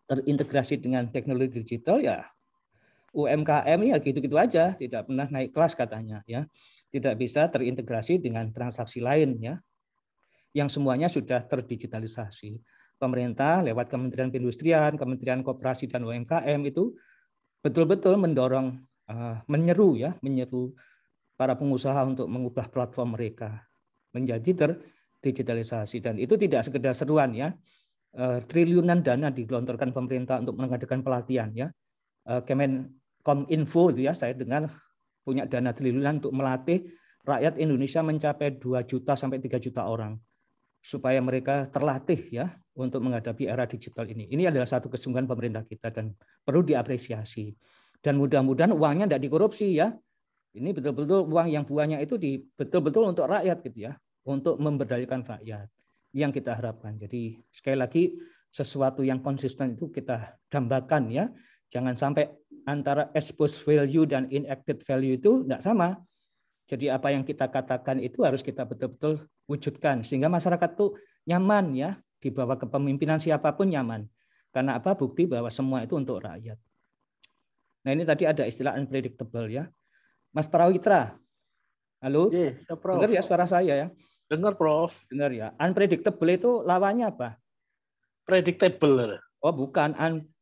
terintegrasi dengan teknologi digital, ya UMKM ya gitu-gitu aja, tidak pernah naik kelas katanya, ya. Tidak bisa terintegrasi dengan transaksi lain, ya, yang semuanya sudah terdigitalisasi. Pemerintah lewat Kementerian Perindustrian, Kementerian Koperasi dan UMKM itu betul-betul mendorong, menyeru para pengusaha untuk mengubah platform mereka menjadi terdigitalisasi. Dan itu tidak sekedar seruan, ya. Triliunan dana digelontorkan pemerintah untuk mengadakan pelatihan, ya. Kemenkominfo itu, ya, saya dengar punya dana triliunan untuk melatih rakyat Indonesia mencapai 2 juta sampai 3 juta orang supaya mereka terlatih, ya, untuk menghadapi era digital ini. Ini adalah satu kesungguhan pemerintah kita dan perlu diapresiasi. Dan mudah-mudahan uangnya tidak dikorupsi, ya. Ini betul-betul uang yang buahnya itu betul-betul untuk rakyat, gitu, ya, untuk memberdayakan rakyat yang kita harapkan. Jadi sekali lagi sesuatu yang konsisten itu kita dambakan, ya. Jangan sampai antara exposed value dan enacted value itu tidak sama. Jadi apa yang kita katakan itu harus kita betul-betul wujudkan sehingga masyarakat itu nyaman, ya, di bawah kepemimpinan siapapun nyaman. Karena apa? Bukti bahwa semua itu untuk rakyat. Nah, ini tadi ada istilah unpredictable, ya. Mas Prawitra, halo? Yes, Prof. Dengar ya suara saya, ya? Dengar, Prof. Dengar, ya. Unpredictable itu lawannya apa? Predictable. Oh, bukan.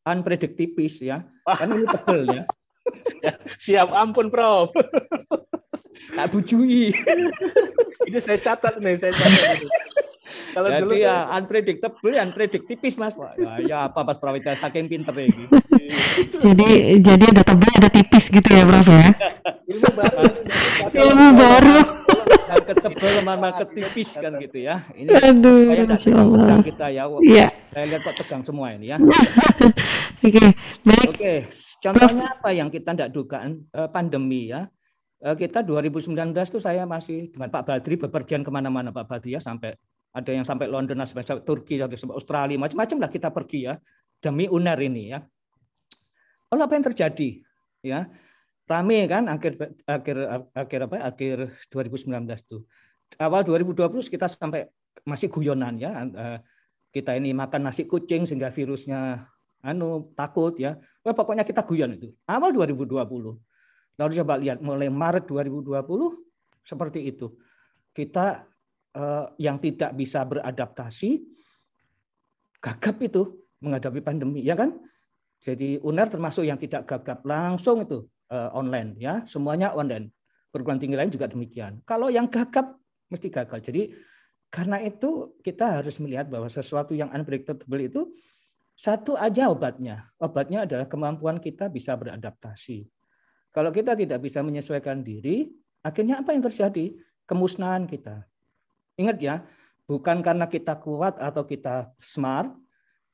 Unpredictipis, ya. Kan ini tebel, ya. Siap, ampun, Prof. tak bujui. Ini saya catat nih, saya catat. Kalau jadi dulu ya unpredictipis Mas. Ya apa Mas Prawita saking pinter ini. jadi ada tebal ada tipis gitu ya Prof ya. Ilmu baru. Ilmu baru. Dan ketebal sama ketipis kan gitu ya. Ini Aduh, saya Masya Allah. tegang kita ya. Iya. Saya lihat kok tegang semua ini ya. Oke, baik. Oke, contohnya apa yang kita tidak dugaan pandemi ya. Kita 2019 tuh saya masih dengan Pak Badri bepergian kemana-mana Pak Badri ya, sampai ada yang sampai London, sampai Turki, sampai Australia, macam-macam lah kita pergi ya demi UNER ini ya. Lalu apa yang terjadi ya? Rame kan akhir 2019 tuh. Awal 2020 kita sampai masih guyonan ya. Kita ini makan nasi kucing sehingga virusnya takut ya. Wah, pokoknya kita guyon itu. Awal 2020. Lalu coba lihat mulai Maret 2020 seperti itu. Kita yang tidak bisa beradaptasi gagap itu menghadapi pandemi ya kan. Jadi UNER termasuk yang tidak gagap, langsung itu online ya, semuanya online. Perguruan tinggi lain juga demikian. Kalau yang gagap mesti gagal. Jadi karena itu kita harus melihat bahwa sesuatu yang unpredictable itu satu aja obatnya. Obatnya adalah kemampuan kita bisa beradaptasi. Kalau kita tidak bisa menyesuaikan diri, akhirnya apa yang terjadi? Kemusnahan kita. Ingat ya, bukan karena kita kuat atau kita smart,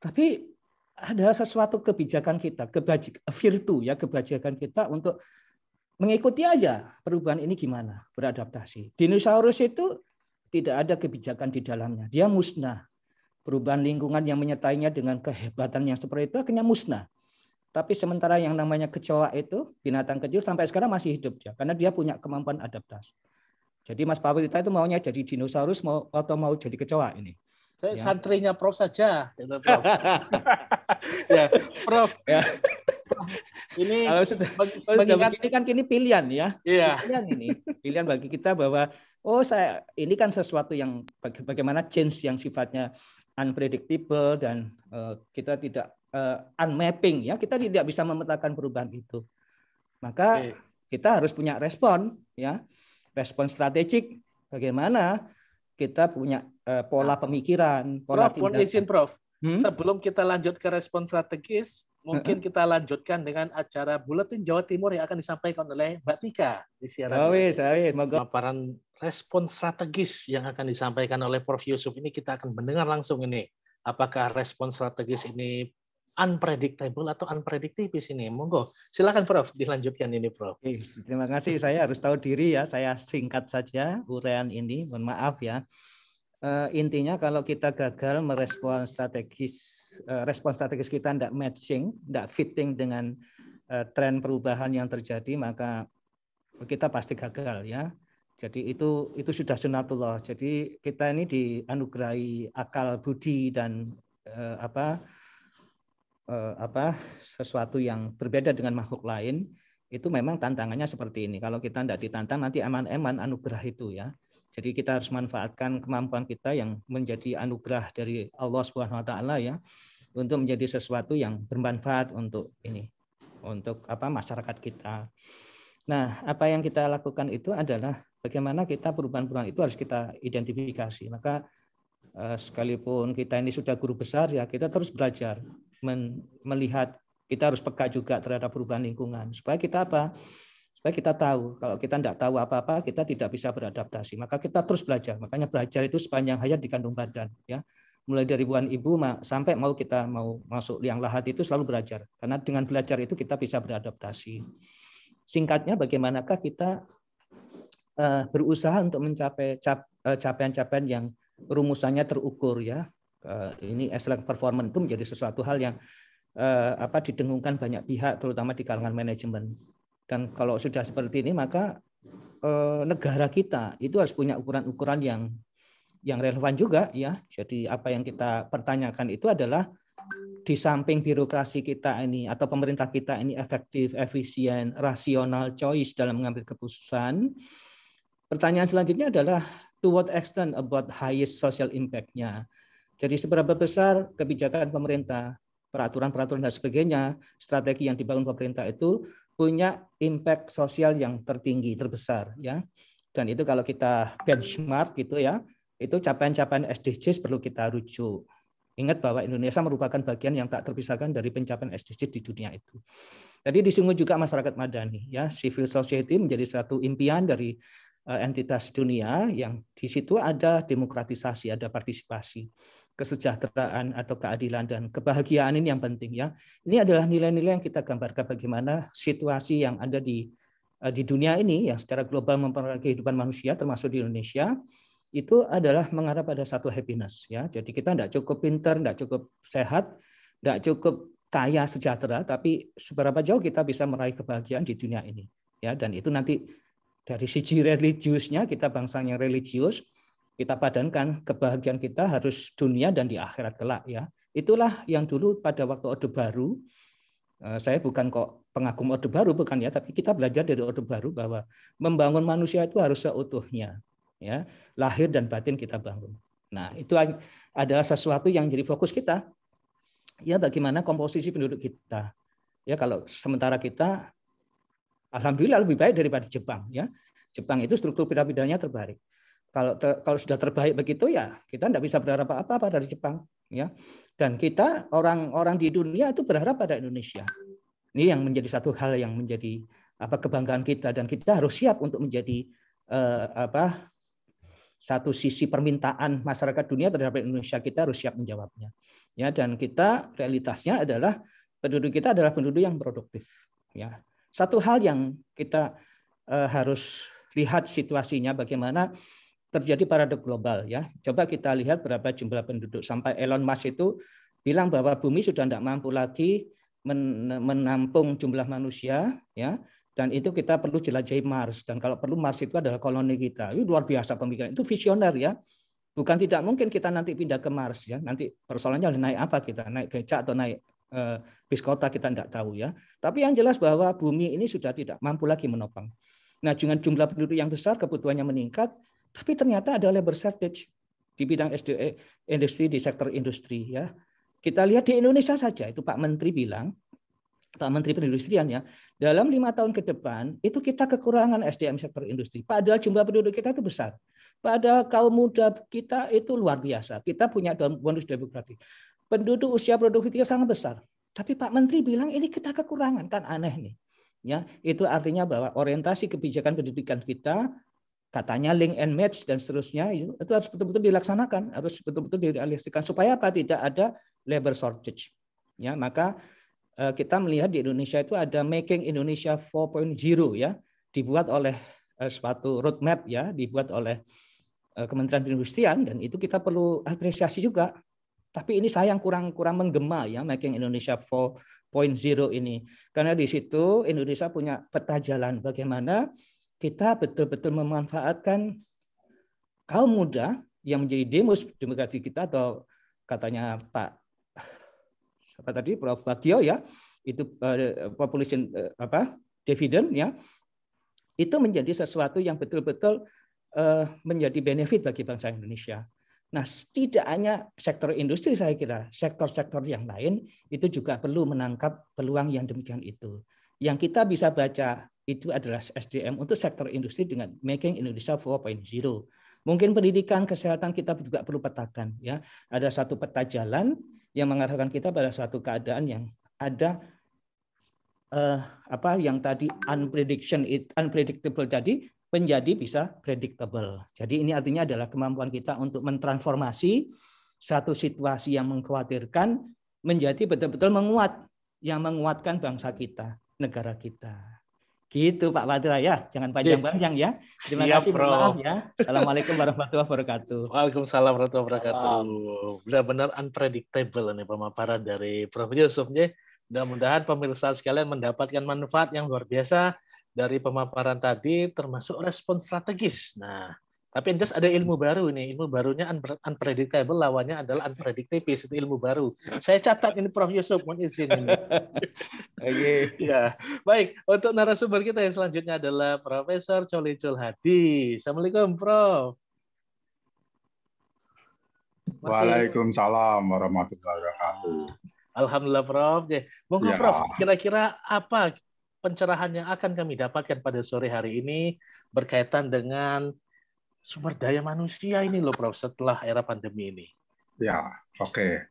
tapi adalah sesuatu kebijakan kita, kebijakan kita untuk mengikuti aja perubahan ini gimana, beradaptasi. Dinosaurus itu tidak ada kebijakan di dalamnya, dia musnah. Perubahan lingkungan yang menyertainya dengan kehebatan yang seperti itu akhirnya musnah. Tapi sementara yang namanya kecoa itu, binatang kecil sampai sekarang masih hidup ya, karena dia punya kemampuan adaptasi. Jadi Mas Prawita itu maunya jadi dinosaurus atau mau jadi kecoa ini? Saya santrinya Prof saja, Prof. Ya, Prof. Ya. Ini kalau sudah begini kan kini pilihan ya. Iya. Pilihan bagi kita bahwa ini kan sesuatu yang bagaimana change yang sifatnya unpredictable dan kita tidak unmapping ya, kita tidak bisa memetakan perubahan itu. Maka kita harus punya respon ya. Respon strategik bagaimana kita punya pola pemikiran, pola tindakan. Izin Prof. Sebelum kita lanjut ke respon strategis, mungkin kita lanjutkan dengan acara Buletin Jawa Timur yang akan disampaikan oleh Mbak Tika di siaran. Paparan respon strategis yang akan disampaikan oleh Prof Yusuf ini kita akan mendengar langsung ini. Apakah respon strategis ini unpredictable atau unpredictipis ini? Monggo, silakan Prof, dilanjutkan ini Prof. Terima kasih, saya harus tahu diri ya, saya singkat saja uraian ini, mohon maaf ya. Intinya kalau kita gagal merespon respon strategis kita tidak matching, tidak fitting dengan tren perubahan yang terjadi, maka kita pasti gagal ya. Jadi itu sudah sunatullah. Jadi kita ini dianugerahi akal budi dan sesuatu yang berbeda dengan makhluk lain. Itu memang tantangannya seperti ini. Kalau kita tidak ditantang nanti aman-aman anugerah itu ya. Jadi kita harus manfaatkan kemampuan kita yang menjadi anugerah dari Allah Subhanahu wa taala ya, untuk menjadi sesuatu yang bermanfaat untuk masyarakat kita. Nah, apa yang kita lakukan itu adalah bagaimana kita perubahan-perubahan itu harus kita identifikasi. Maka sekalipun kita ini sudah guru besar ya, kita terus belajar melihat, kita harus peka juga terhadap perubahan lingkungan supaya kita supaya kita tahu. Kalau kita tidak tahu apa-apa, kita tidak bisa beradaptasi. Maka kita terus belajar. Makanya belajar itu sepanjang hayat di kandung badan. Ya, mulai dari buan ibu sampai kita mau masuk liang lahat itu selalu belajar. Karena dengan belajar itu kita bisa beradaptasi. Singkatnya, bagaimanakah kita berusaha untuk mencapai capaian-capaian yang rumusannya terukur ya. Ini excellent performance itu menjadi sesuatu hal yang didengungkan banyak pihak, terutama di kalangan manajemen. Dan kalau sudah seperti ini, maka negara kita itu harus punya ukuran-ukuran yang relevan juga ya. Jadi apa yang kita pertanyakan itu adalah di samping birokrasi kita ini atau pemerintah kita ini efektif, efisien, rasional, choice dalam mengambil keputusan. Pertanyaan selanjutnya adalah to what extent about highest social impact-nya. Jadi seberapa besar kebijakan pemerintah, peraturan-peraturan dan sebagainya, strategi yang dibangun pemerintah itu punya impact sosial yang tertinggi, terbesar, ya. Dan itu kalau kita benchmark gitu ya, itu capaian-capaian SDGs perlu kita rujuk. Ingat bahwa Indonesia merupakan bagian yang tak terpisahkan dari pencapaian SDGs di dunia itu. Tadi disinggung juga masyarakat madani, ya, civil society menjadi satu impian dari entitas dunia yang di situ ada demokratisasi, ada partisipasi, kesejahteraan atau keadilan dan kebahagiaan ini yang penting, ya. Ini adalah nilai-nilai yang kita gambarkan bagaimana situasi yang ada di dunia ini yang secara global mempengaruhi kehidupan manusia termasuk di Indonesia. Itu adalah mengarah pada satu happiness, ya. Jadi kita tidak cukup pintar, tidak cukup sehat, tidak cukup kaya sejahtera, tapi seberapa jauh kita bisa meraih kebahagiaan di dunia ini, ya. Dan itu nanti dari sisi religiusnya, kita bangsanya religius, kita padankan kebahagiaan kita harus dunia dan di akhirat kelak, ya. Itulah yang dulu pada waktu Orde Baru, saya bukan kok pengagum Orde Baru, bukan ya, tapi kita belajar dari Orde Baru bahwa membangun manusia itu harus seutuhnya, ya, lahir dan batin kita bangun. Nah, itu adalah sesuatu yang jadi fokus kita, ya, bagaimana komposisi penduduk kita, ya. Kalau sementara kita alhamdulillah lebih baik daripada Jepang, ya. Jepang itu struktur piramidanya terbaik. Kalau sudah terbaik begitu, ya kita tidak bisa berharap apa-apa dari Jepang, ya. Dan kita orang-orang di dunia itu berharap pada Indonesia. Ini yang menjadi satu hal yang menjadi kebanggaan kita, dan kita harus siap untuk menjadi satu sisi permintaan masyarakat dunia terhadap Indonesia. Kita harus siap menjawabnya, ya. Dan kita realitasnya adalah penduduk kita adalah penduduk yang produktif, ya. Satu hal yang kita harus lihat situasinya bagaimana terjadi paradoks global, ya. Coba kita lihat berapa jumlah penduduk sampai Elon Musk itu bilang bahwa bumi sudah tidak mampu lagi menampung jumlah manusia, ya. Dan itu kita perlu jelajahi Mars, dan kalau perlu Mars itu adalah koloni kita. Itu luar biasa pemikiran, itu visioner, ya. Bukan tidak mungkin kita nanti pindah ke Mars, ya. Nanti persoalannya naik apa kita, naik becak atau naik bis kota, kita tidak tahu, ya. Tapi yang jelas bahwa bumi ini sudah tidak mampu lagi menopang. Nah, dengan jumlah penduduk yang besar, kebutuhannya meningkat, tapi ternyata ada labor shortage di bidang industri, di sektor industri, ya. Kita lihat di Indonesia saja, itu Pak Menteri bilang, Pak Menteri Perindustrian, ya, dalam 5 tahun ke depan itu kita kekurangan SDM sektor industri. Padahal jumlah penduduk kita itu besar. Padahal kaum muda kita itu luar biasa. Kita punya bonus demografi. Penduduk usia produktif sangat besar. Tapi Pak Menteri bilang ini kita kekurangan, kan aneh nih. Ya, itu artinya bahwa orientasi kebijakan pendidikan kita, katanya link and match dan seterusnya, itu harus betul-betul dilaksanakan, harus betul-betul direalisasikan supaya apa? Tidak ada labor shortage. Ya, maka kita melihat di Indonesia itu ada Making Indonesia 4.0, ya, dibuat oleh suatu roadmap, ya, dibuat oleh Kementerian Perindustrian, dan itu kita perlu apresiasi juga. Tapi ini sayang kurang menggema, ya, Making Indonesia 4.0 ini, karena di situ Indonesia punya peta jalan bagaimana kita betul-betul memanfaatkan kaum muda yang menjadi demos demokrasi kita, atau katanya Pak apa tadi Prof Bagio, ya, itu population dividend, ya, itu menjadi sesuatu yang betul-betul menjadi benefit bagi bangsa Indonesia. Nah, tidak hanya sektor industri, saya kira sektor-sektor yang lain itu juga perlu menangkap peluang yang demikian itu. Yang kita bisa baca itu adalah SDM untuk sektor industri dengan Making Indonesia 4.0. Mungkin pendidikan, kesehatan kita juga perlu petakan, ya. Ada satu peta jalan yang mengarahkan kita pada suatu keadaan yang ada yang tadi unpredictable tadi menjadi bisa predictable. Jadi ini artinya adalah kemampuan kita untuk mentransformasi satu situasi yang mengkhawatirkan menjadi betul-betul menguat, yang menguatkan bangsa kita, negara kita. Gitu Pak Badra, ya, jangan panjang-panjang, ya. Terima kasih, maaf, ya. Assalamualaikum warahmatullahi wabarakatuh. Waalaikumsalam warahmatullahi wabarakatuh. Benar-benar unpredictable nih pemaparan dari Prof Yusuf, ya. Mudah-mudahan pemirsa sekalian mendapatkan manfaat yang luar biasa dari pemaparan tadi, termasuk respon strategis. Nah, tapi yang jelas ada ilmu baru ini. Ilmu barunya unpredictable, lawannya adalah unpredictable. Itu ilmu baru. Saya catat ini Prof Yusuf, mohon izin ini. Ya, baik. Untuk narasumber kita yang selanjutnya adalah Profesor Cholicul Hadi. Assalamualaikum, Prof. Waalaikumsalam warahmatullahi wabarakatuh. Alhamdulillah, Prof. Monggo, Prof. Kira-kira apa pencerahan yang akan kami dapatkan pada sore hari ini berkaitan dengan sumber daya manusia ini loh, Prof, setelah era pandemi ini. Ya, oke.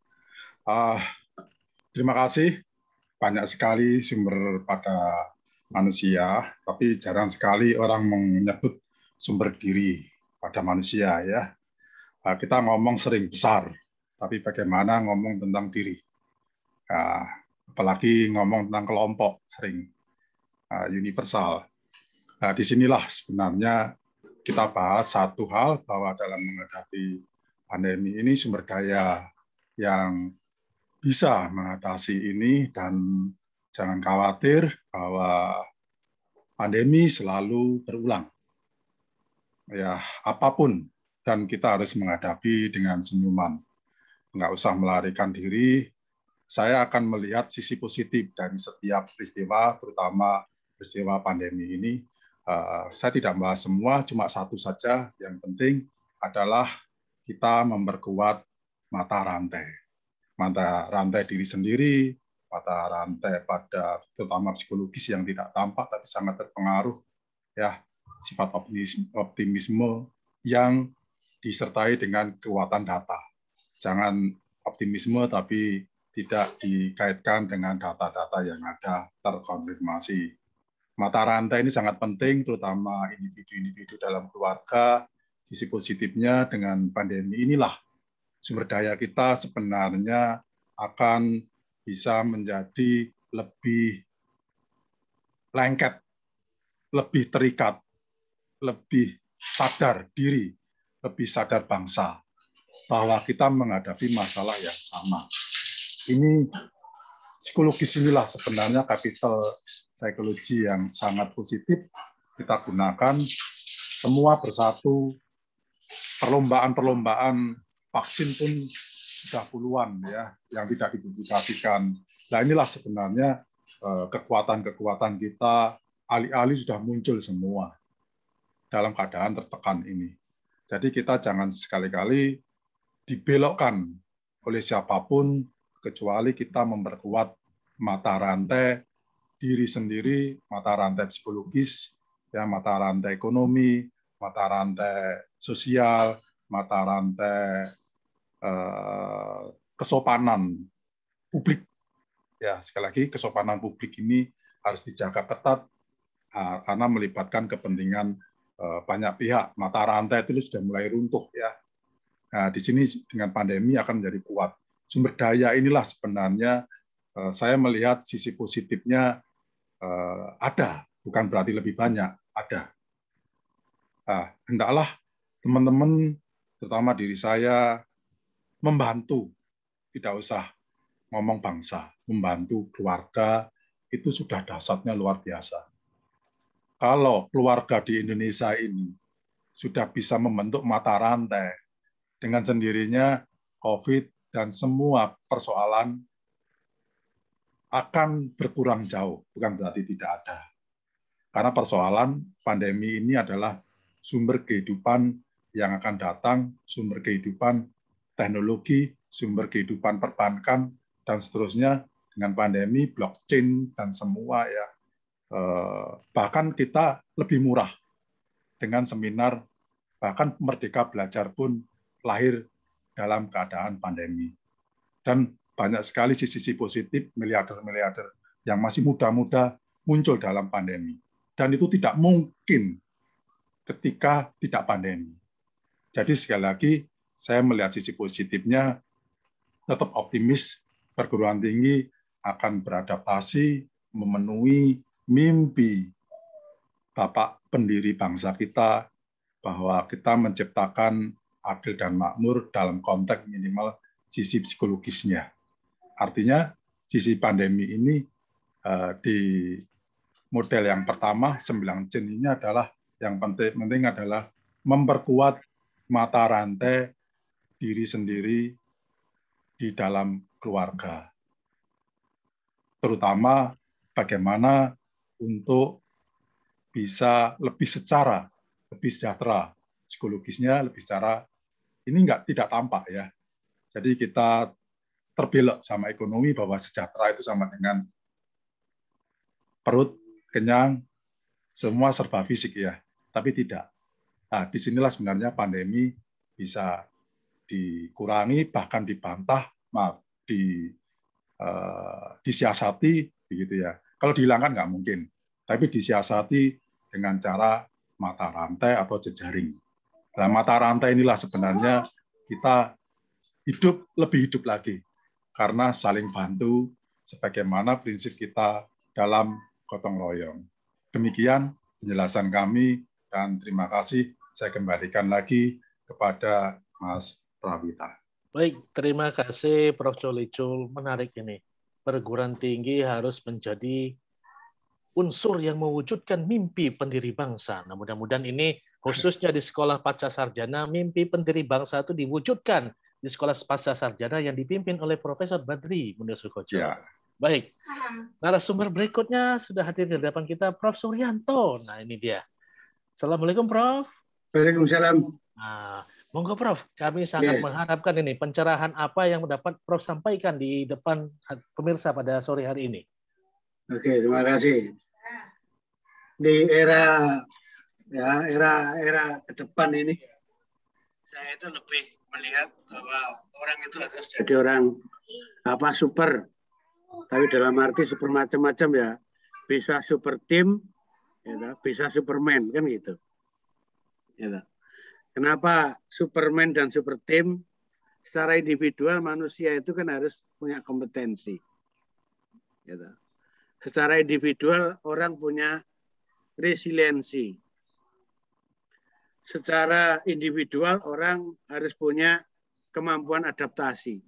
Terima kasih. Banyak sekali sumber pada manusia, tapi jarang sekali orang menyebut sumber diri pada manusia, ya. Kita ngomong sering besar, tapi bagaimana ngomong tentang diri? Apalagi ngomong tentang kelompok sering universal. Disinilah sebenarnya kita bahas satu hal, bahwa dalam menghadapi pandemi ini sumber daya yang bisa mengatasi ini, dan jangan khawatir bahwa pandemi selalu berulang. Ya, apapun, dan kita harus menghadapi dengan senyuman. Nggak usah melarikan diri. Saya akan melihat sisi positif dari setiap peristiwa, terutama peristiwa pandemi ini. Saya tidak membahas semua, cuma satu saja. Yang penting adalah kita memperkuat mata rantai. Mata rantai diri sendiri, mata rantai pada terutama psikologis yang tidak tampak tapi sangat berpengaruh, ya, sifat optimisme yang disertai dengan kekuatan data. Jangan optimisme tapi tidak dikaitkan dengan data-data yang ada terkonfirmasi. Mata rantai ini sangat penting, terutama individu-individu dalam keluarga. Sisi positifnya dengan pandemi inilah sumber daya kita sebenarnya akan bisa menjadi lebih lengket, lebih terikat, lebih sadar diri, lebih sadar bangsa, bahwa kita menghadapi masalah yang sama. Ini psikologis inilah sebenarnya kapital psikologi yang sangat positif kita gunakan. Semua bersatu, perlombaan vaksin pun sudah puluhan, ya, yang tidak dipublikasikan. Nah, inilah sebenarnya kekuatan-kekuatan kita, alih-alih sudah muncul semua dalam keadaan tertekan ini. Jadi kita jangan sekali-kali dibelokkan oleh siapapun, kecuali kita memperkuat mata rantai diri sendiri, mata rantai psikologis, ya, mata rantai ekonomi, mata rantai sosial, mata rantai kesopanan publik. Ya, sekali lagi kesopanan publik ini harus dijaga ketat karena melibatkan kepentingan banyak pihak. Mata rantai itu sudah mulai runtuh, ya. Nah, di sini dengan pandemi akan menjadi kuat. Sumber daya inilah sebenarnya saya melihat sisi positifnya ada, bukan berarti lebih banyak, ada. Hendaklah teman-teman, terutama diri saya, membantu, tidak usah ngomong bangsa, membantu keluarga, itu sudah dahsyatnya luar biasa. Kalau keluarga di Indonesia ini sudah bisa membentuk mata rantai, dengan sendirinya COVID dan semua persoalan akan berkurang jauh, bukan berarti tidak ada. Karena persoalan pandemi ini adalah sumber kehidupan yang akan datang, sumber kehidupan teknologi, sumber kehidupan perbankan, dan seterusnya. Dengan pandemi, blockchain, dan semua, ya. Bahkan kita lebih murah dengan seminar, bahkan Merdeka Belajar pun lahir dalam keadaan pandemi. Dan banyak sekali sisi positif, miliarder-miliarder yang masih muda-muda muncul dalam pandemi. Dan itu tidak mungkin ketika tidak pandemi. Jadi sekali lagi, saya melihat sisi positifnya, tetap optimis, perguruan tinggi akan beradaptasi, memenuhi mimpi Bapak pendiri bangsa kita, bahwa kita menciptakan adil dan makmur dalam konteks minimal sisi psikologisnya. Artinya, sisi pandemi ini di model yang pertama, 9 Jen ini adalah yang penting adalah memperkuat mata rantai diri sendiri di dalam keluarga. Terutama bagaimana untuk bisa lebih sejahtera, psikologisnya lebih secara, ini tidak tampak, ya. Jadi kita terbelok sama ekonomi bahwa sejahtera itu sama dengan perut, kenyang, semua serba fisik ya, tapi tidak. Nah, disinilah sebenarnya pandemi bisa dikurangi, bahkan dibantah, disiasati, begitu ya. Kalau dihilangkan nggak mungkin, tapi disiasati dengan cara mata rantai atau jejaring. Nah, mata rantai inilah sebenarnya kita lebih hidup lagi, karena saling bantu, sebagaimana prinsip kita dalam gotong royong. Demikian penjelasan kami, dan terima kasih. Saya kembalikan lagi kepada Mas Prawita. Baik, terima kasih Prof. Colicul. Menarik ini. Perguruan tinggi harus menjadi unsur yang mewujudkan mimpi pendiri bangsa. Nah, mudah-mudahan ini khususnya di sekolah pasca sarjana, mimpi pendiri bangsa itu diwujudkan di sekolah pasca sarjana yang dipimpin oleh Profesor Badri Munir Sukoco. Ya. Baik, narasumber berikutnya sudah hadir di hadapan kita, Prof. Suryanto. Nah, ini dia. Assalamualaikum, Prof. Waalaikumsalam. Nah, monggo Prof, kami sangat mengharapkan ini pencerahan apa yang dapat Prof sampaikan di depan pemirsa pada sore hari ini. Oke, terima kasih. Di era ke depan ini, saya itu lebih melihat bahwa orang itu harus jadi orang super, tapi dalam arti super macam-macam ya, bisa super tim, ya, bisa Superman kan gitu. Ya, kenapa Superman dan super tim? Secara individual manusia itu kan harus punya kompetensi. Ya, secara individual orang punya resiliensi. Secara individual orang harus punya kemampuan adaptasi.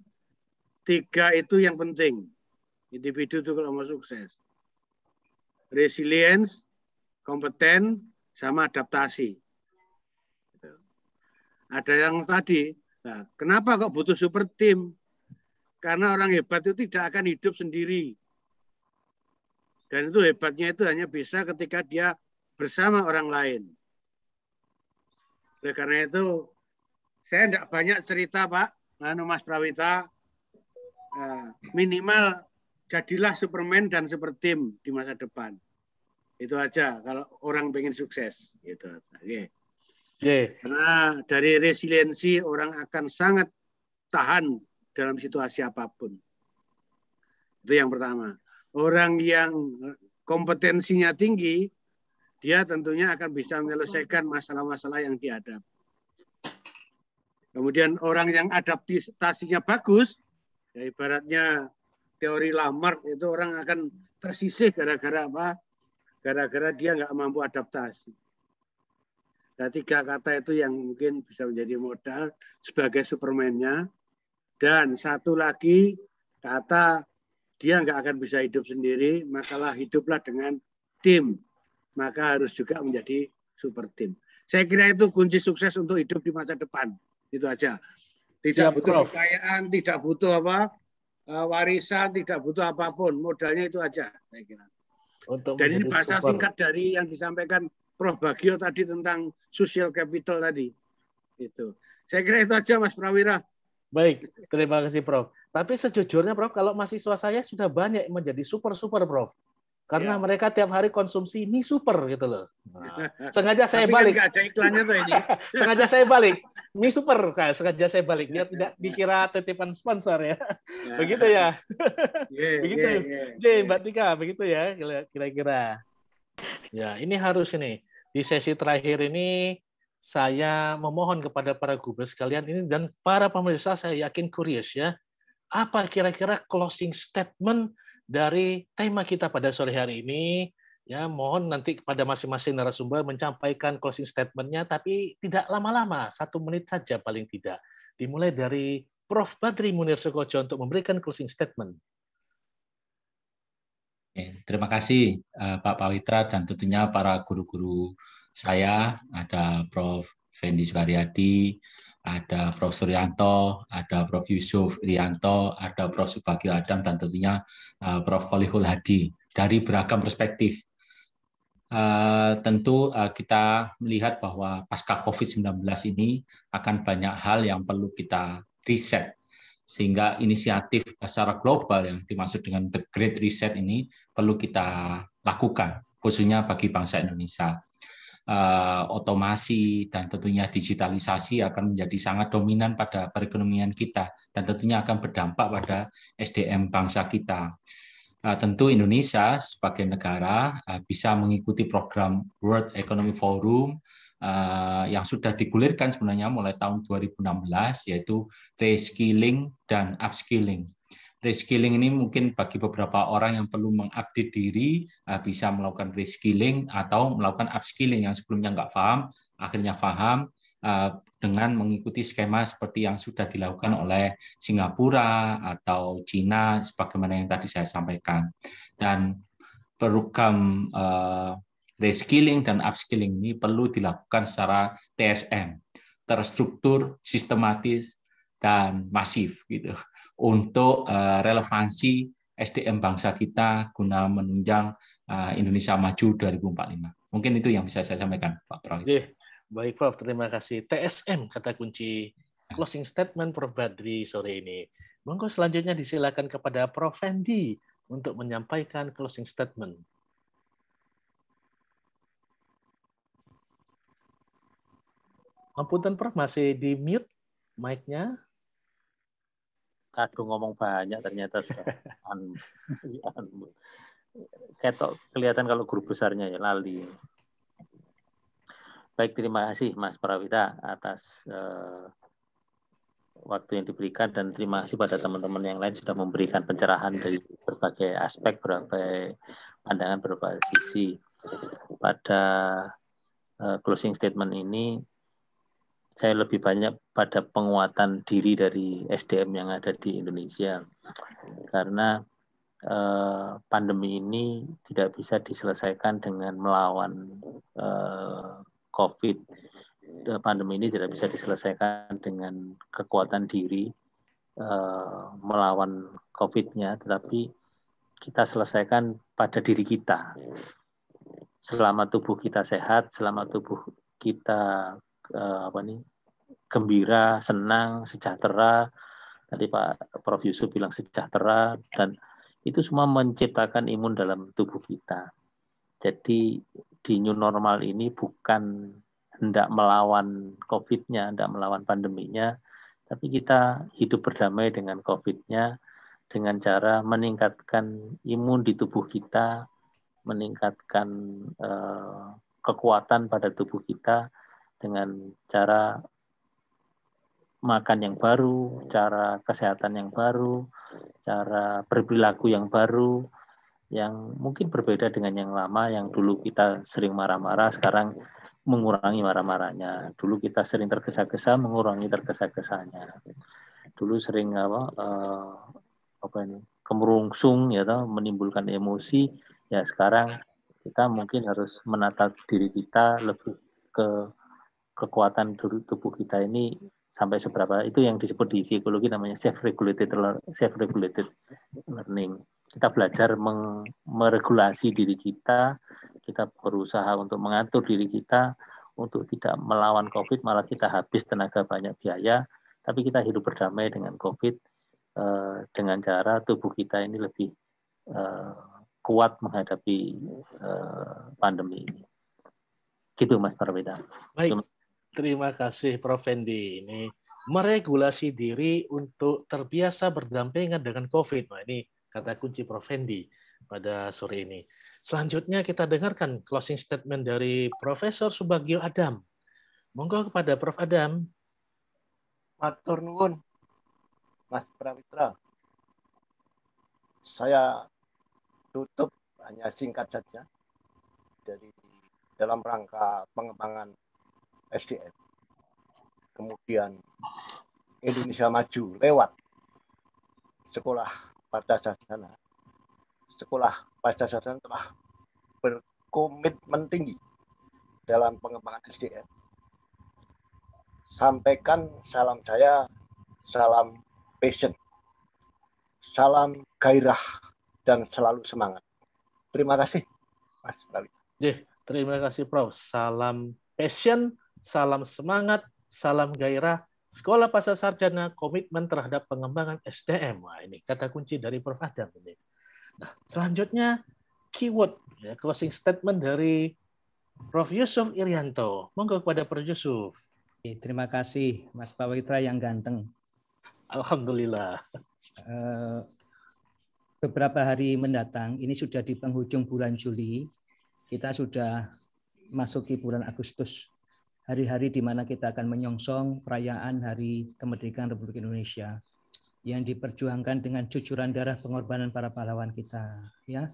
3 itu yang penting. Individu itu kalau mau sukses. Resilience, kompeten, sama adaptasi. Ada yang tadi, nah, kenapa kok butuh super tim? Karena orang hebat itu tidak akan hidup sendiri. Dan itu hebatnya itu hanya bisa ketika dia bersama orang lain. Oleh karena itu, saya tidak banyak cerita, Pak, Mas Prawita. Minimal jadilah Superman dan super tim di masa depan. Itu aja kalau orang pengen sukses. Gitu. Okay. Karena dari resiliensi orang akan sangat tahan dalam situasi apapun. Itu yang pertama. Orang yang kompetensinya tinggi, dia tentunya akan bisa menyelesaikan masalah-masalah yang dihadapi. Kemudian orang yang adaptasinya bagus, ya ibaratnya teori Lamarck itu orang akan tersisih gara-gara apa? Gara-gara dia nggak mampu adaptasi. Nah, 3 kata itu yang mungkin bisa menjadi modal sebagai Superman-nya. Dan 1 lagi kata, dia nggak akan bisa hidup sendiri, makalah hiduplah dengan tim. Maka harus juga menjadi super tim. Saya kira itu kunci sukses untuk hidup di masa depan. Itu aja. Tidak butuh kekayaan, tidak butuh warisan, tidak butuh apapun. Modalnya itu aja, saya kira. Dan ini bahasa singkat dari yang disampaikan Prof. Bagio tadi tentang social capital tadi. Itu. Saya kira itu aja, Mas Prawira. Baik, terima kasih Prof. Tapi sejujurnya Prof, kalau mahasiswa saya sudah banyak menjadi super-super Prof. Karena mereka tiap hari konsumsi mie super gitu loh. Nah, sengaja saya balik. Kan ada iklannya tuh ini. Sengaja saya balik. Mie super, sengaja saya balik. Dia tidak dikira titipan sponsor ya. Begitu ya. Begitu. Mbak Tika, begitu ya kira-kira. Ya, ini harus ini. Di sesi terakhir ini saya memohon kepada para gubernur sekalian ini dan para pemirsa, saya yakin curious ya. Apa kira-kira closing statement dari tema kita pada sore hari ini? Ya, mohon nanti kepada masing-masing narasumber menyampaikan closing statement-nya, tapi tidak lama-lama, 1 menit saja paling tidak. Dimulai dari Prof. Badri Munir Sukoco untuk memberikan closing statement. Terima kasih Pak Pawitra dan tentunya para guru-guru saya, ada Prof. Fendi Sukaryadi, ada Prof. Suryanto, ada Prof. Yusuf Irianto, ada Prof. Subagio Adam, dan tentunya Prof. Kholiful Hadi dari beragam perspektif. Tentu kita melihat bahwa pasca COVID-19 ini akan banyak hal yang perlu kita riset, sehingga inisiatif secara global yang dimaksud dengan The Great Reset ini perlu kita lakukan, khususnya bagi bangsa Indonesia. Otomasi dan tentunya digitalisasi akan menjadi sangat dominan pada perekonomian kita dan tentunya akan berdampak pada SDM bangsa kita. Tentu Indonesia sebagai negara bisa mengikuti program World Economic Forum yang sudah digulirkan sebenarnya mulai tahun 2016, yaitu reskilling dan upskilling. Reskilling ini mungkin bagi beberapa orang yang perlu mengupdate diri bisa melakukan reskilling atau melakukan upskilling yang sebelumnya nggak paham, akhirnya paham dengan mengikuti skema seperti yang sudah dilakukan oleh Singapura atau Cina, sebagaimana yang tadi saya sampaikan. Dan program reskilling dan upskilling ini perlu dilakukan secara TSM, terstruktur, sistematis, dan masif gitu, untuk relevansi SDM bangsa kita guna menunjang Indonesia Maju 2045. Mungkin itu yang bisa saya sampaikan, Pak Prof. Baik, Prof. Terima kasih. TSM, kata kunci closing statement Prof. Badri sore ini. Monggo selanjutnya disilakan kepada Prof. Fendi untuk menyampaikan closing statement. Ampunten, Prof. Masih di mute mic-nya. Aduh, ngomong banyak ternyata. Ketok kelihatan kalau grup besarnya ya, lali. Baik, terima kasih Mas Prawira atas waktu yang diberikan, dan terima kasih pada teman-teman yang lain sudah memberikan pencerahan dari berbagai aspek, berbagai pandangan, berbagai sisi. Pada closing statement ini, saya lebih banyak pada penguatan diri dari SDM yang ada di Indonesia. Karena pandemi ini tidak bisa diselesaikan dengan melawan COVID. Pandemi ini tidak bisa diselesaikan dengan kekuatan diri melawan COVID-nya, tetapi kita selesaikan pada diri kita. Selama tubuh kita sehat, selama tubuh kita gembira, senang, sejahtera. Tadi Pak Prof. Yusuf bilang sejahtera, dan itu semua menciptakan imun dalam tubuh kita. Jadi di new normal ini bukan hendak melawan COVID-nya, hendak melawan pandeminya, tapi kita hidup berdamai dengan COVID-nya dengan cara meningkatkan imun di tubuh kita, meningkatkan kekuatan pada tubuh kita dengan cara makan yang baru, cara kesehatan yang baru, cara berperilaku yang baru, yang mungkin berbeda dengan yang lama, yang dulu kita sering marah-marah, sekarang mengurangi marah-marahnya. Dulu kita sering tergesa-gesa, mengurangi tergesa-gesanya. Dulu sering kemerungsung, ya, menimbulkan emosi. Ya sekarang kita mungkin harus menata diri kita lebih ke kekuatan tubuh kita ini sampai seberapa. Itu yang disebut di psikologi namanya self-regulated learning. Kita belajar meregulasi diri kita, kita berusaha untuk mengatur diri kita untuk tidak melawan COVID, malah kita habis tenaga, banyak biaya, tapi kita hidup berdamai dengan COVID dengan cara tubuh kita ini lebih kuat menghadapi pandemi ini. Gitu Mas Parwita. Baik, terima kasih Prof. Fendi. Ini meregulasi diri untuk terbiasa berdampingan dengan COVID. Nah, ini kata kunci Prof. Fendi pada sore ini. Selanjutnya kita dengarkan closing statement dari Profesor Subagio Adam. Monggo kepada Prof. Adam. Matur nuwun, Mas Prawitra. Saya tutup hanya singkat saja dari dalam rangka pengembangan SDM. Kemudian Indonesia Maju lewat sekolah Pancasarjana. Sekolah Pancasarjana telah berkomitmen tinggi dalam pengembangan SDM. Sampaikan salam saya, salam passion, salam gairah, dan selalu semangat. Terima kasih, Mas Rawi. Terima kasih, Prof. Salam passion, salam semangat, salam gairah. Sekolah Pascasarjana komitmen terhadap pengembangan SDM. Wah, ini kata kunci dari Prof. Adam ini. Nah, selanjutnya keyword, ya, closing statement dari Prof. Yusuf Irianto. Monggo kepada Prof. Yusuf. Terima kasih Mas Pawitra yang ganteng. Alhamdulillah. Beberapa hari mendatang, ini sudah di penghujung bulan Juli, kita sudah masuki bulan Agustus, hari-hari di mana kita akan menyongsong perayaan Hari Kemerdekaan Republik Indonesia yang diperjuangkan dengan cucuran darah pengorbanan para pahlawan kita. Ya,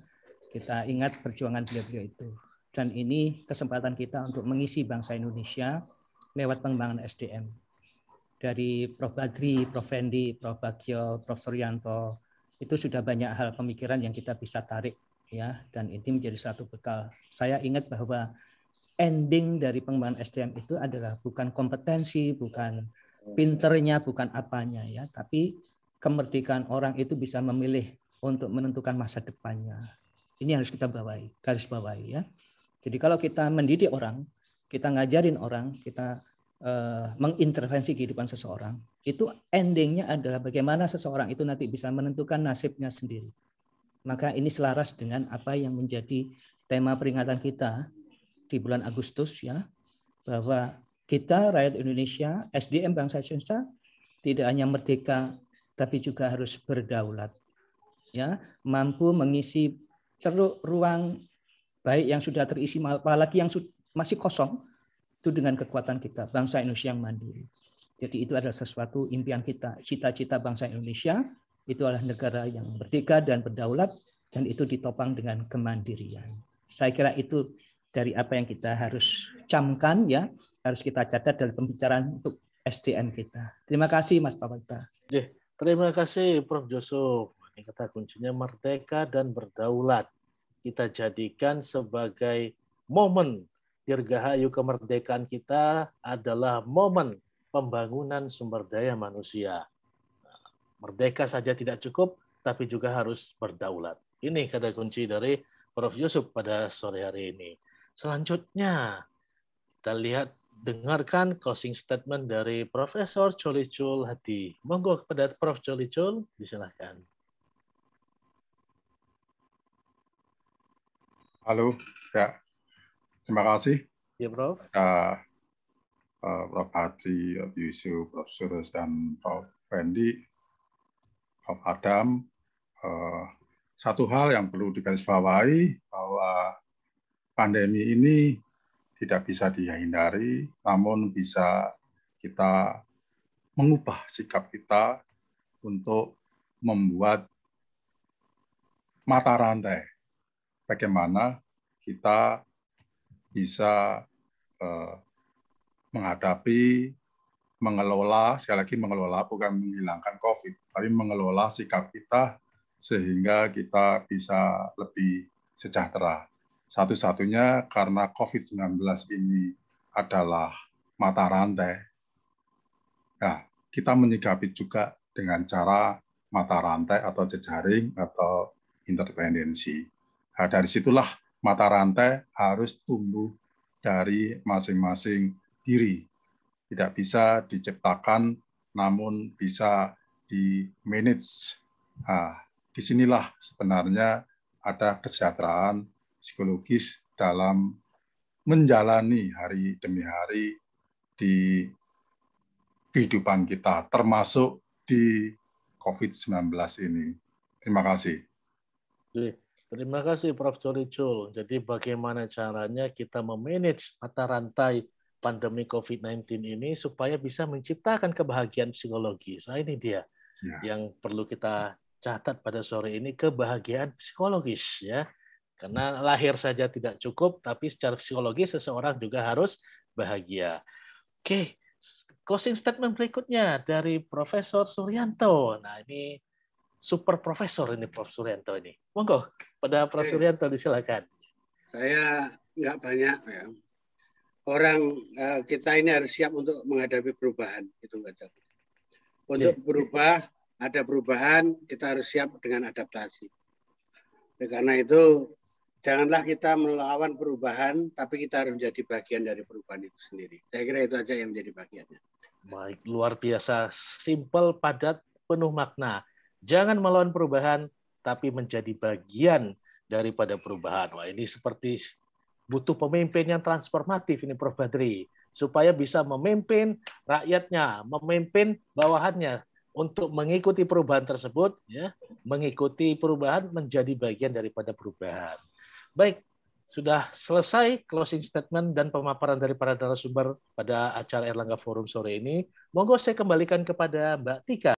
kita ingat perjuangan beliau-beliau itu. Dan ini kesempatan kita untuk mengisi bangsa Indonesia lewat pengembangan SDM. Dari Prof. Badri, Prof. Fendi, Prof. Bagio, Prof. Suryanto, itu sudah banyak hal pemikiran yang kita bisa tarik, ya, dan ini menjadi satu bekal. Saya ingat bahwa ending dari pengembangan SDM itu adalah bukan kompetensi, bukan pinternya, bukan apanya, ya, tapi kemerdekaan orang itu bisa memilih untuk menentukan masa depannya. Ini harus kita bawahi, garis bawahi, ya. Jadi kalau kita mendidik orang, kita ngajarin orang, kita mengintervensi kehidupan seseorang, itu endingnya adalah bagaimana seseorang itu nanti bisa menentukan nasibnya sendiri. Maka ini selaras dengan apa yang menjadi tema peringatan kita di bulan Agustus, ya, bahwa kita rakyat Indonesia, SDM bangsa Indonesia tidak hanya merdeka tapi juga harus berdaulat, ya, mampu mengisi ceruk ruang baik yang sudah terisi apalagi yang masih kosong itu dengan kekuatan kita, bangsa Indonesia yang mandiri. Jadi itu adalah sesuatu impian kita, cita-cita bangsa Indonesia itu adalah negara yang merdeka dan berdaulat, dan itu ditopang dengan kemandirian. Saya kira itu dari apa yang kita harus camkan, ya, harus kita catat dalam pembicaraan untuk SDM kita. Terima kasih Mas Pawitra. Terima kasih Prof. Yusuf. Ini kata kuncinya merdeka dan berdaulat. Kita jadikan sebagai momen dirgahayu kemerdekaan kita adalah momen pembangunan sumber daya manusia. Merdeka saja tidak cukup, tapi juga harus berdaulat. Ini kata kunci dari Prof. Yusuf pada sore hari ini. Selanjutnya, kita lihat, dengarkan closing statement dari Profesor Cholicul Hadi. Monggo kepada Prof. Cholicul, disilahkan. Halo, ya. Terima kasih. Ya, Prof. Prof. Badri, Prof. Yusuf, Prof. Surus, dan Prof. Fendi, Prof. Adam. Satu hal yang perlu digarisbawahi bahwa pandemi ini tidak bisa dihindari, namun bisa kita mengubah sikap kita untuk membuat mata rantai bagaimana kita bisa menghadapi, mengelola, sekali lagi mengelola bukan menghilangkan COVID, tapi mengelola sikap kita sehingga kita bisa lebih sejahtera. Satu-satunya karena COVID-19 ini adalah mata rantai, ya, kita menyikapi juga dengan cara mata rantai atau jejaring atau interdependensi. Nah, dari situlah mata rantai harus tumbuh dari masing-masing diri. Tidak bisa diciptakan, namun bisa di-manage. Nah, disinilah sebenarnya ada kesejahteraan psikologis dalam menjalani hari demi hari di kehidupan kita, termasuk di COVID-19 ini. Terima kasih. Terima kasih Prof. Cholicul. Jadi bagaimana caranya kita memanage mata rantai pandemi COVID-19 ini supaya bisa menciptakan kebahagiaan psikologis. Nah, ini dia yang perlu kita catat pada sore ini, kebahagiaan psikologis, ya. Karena lahir saja tidak cukup, tapi secara psikologis seseorang juga harus bahagia. Oke, closing statement berikutnya dari Profesor Suryanto. Nah, ini super profesor ini Prof. Suryanto ini. Monggo, pada Prof. Suryanto disilakan. Saya nggak banyak, ya. Orang kita ini harus siap untuk menghadapi perubahan, itu aja. Untuk berubah, ada perubahan, kita harus siap dengan adaptasi. Karena itu, janganlah kita melawan perubahan, tapi kita harus menjadi bagian dari perubahan itu sendiri. Saya kira itu aja yang menjadi bagiannya. Baik, luar biasa, simple, padat, penuh makna. Jangan melawan perubahan, tapi menjadi bagian daripada perubahan. Wah, ini seperti butuh pemimpin yang transformatif ini Prof. Badri, supaya bisa memimpin rakyatnya, memimpin bawahannya untuk mengikuti perubahan tersebut, ya, mengikuti perubahan menjadi bagian daripada perubahan. Baik, sudah selesai closing statement dan pemaparan dari para narasumber pada acara Erlangga Forum sore ini. Monggo saya kembalikan kepada Mbak Tika.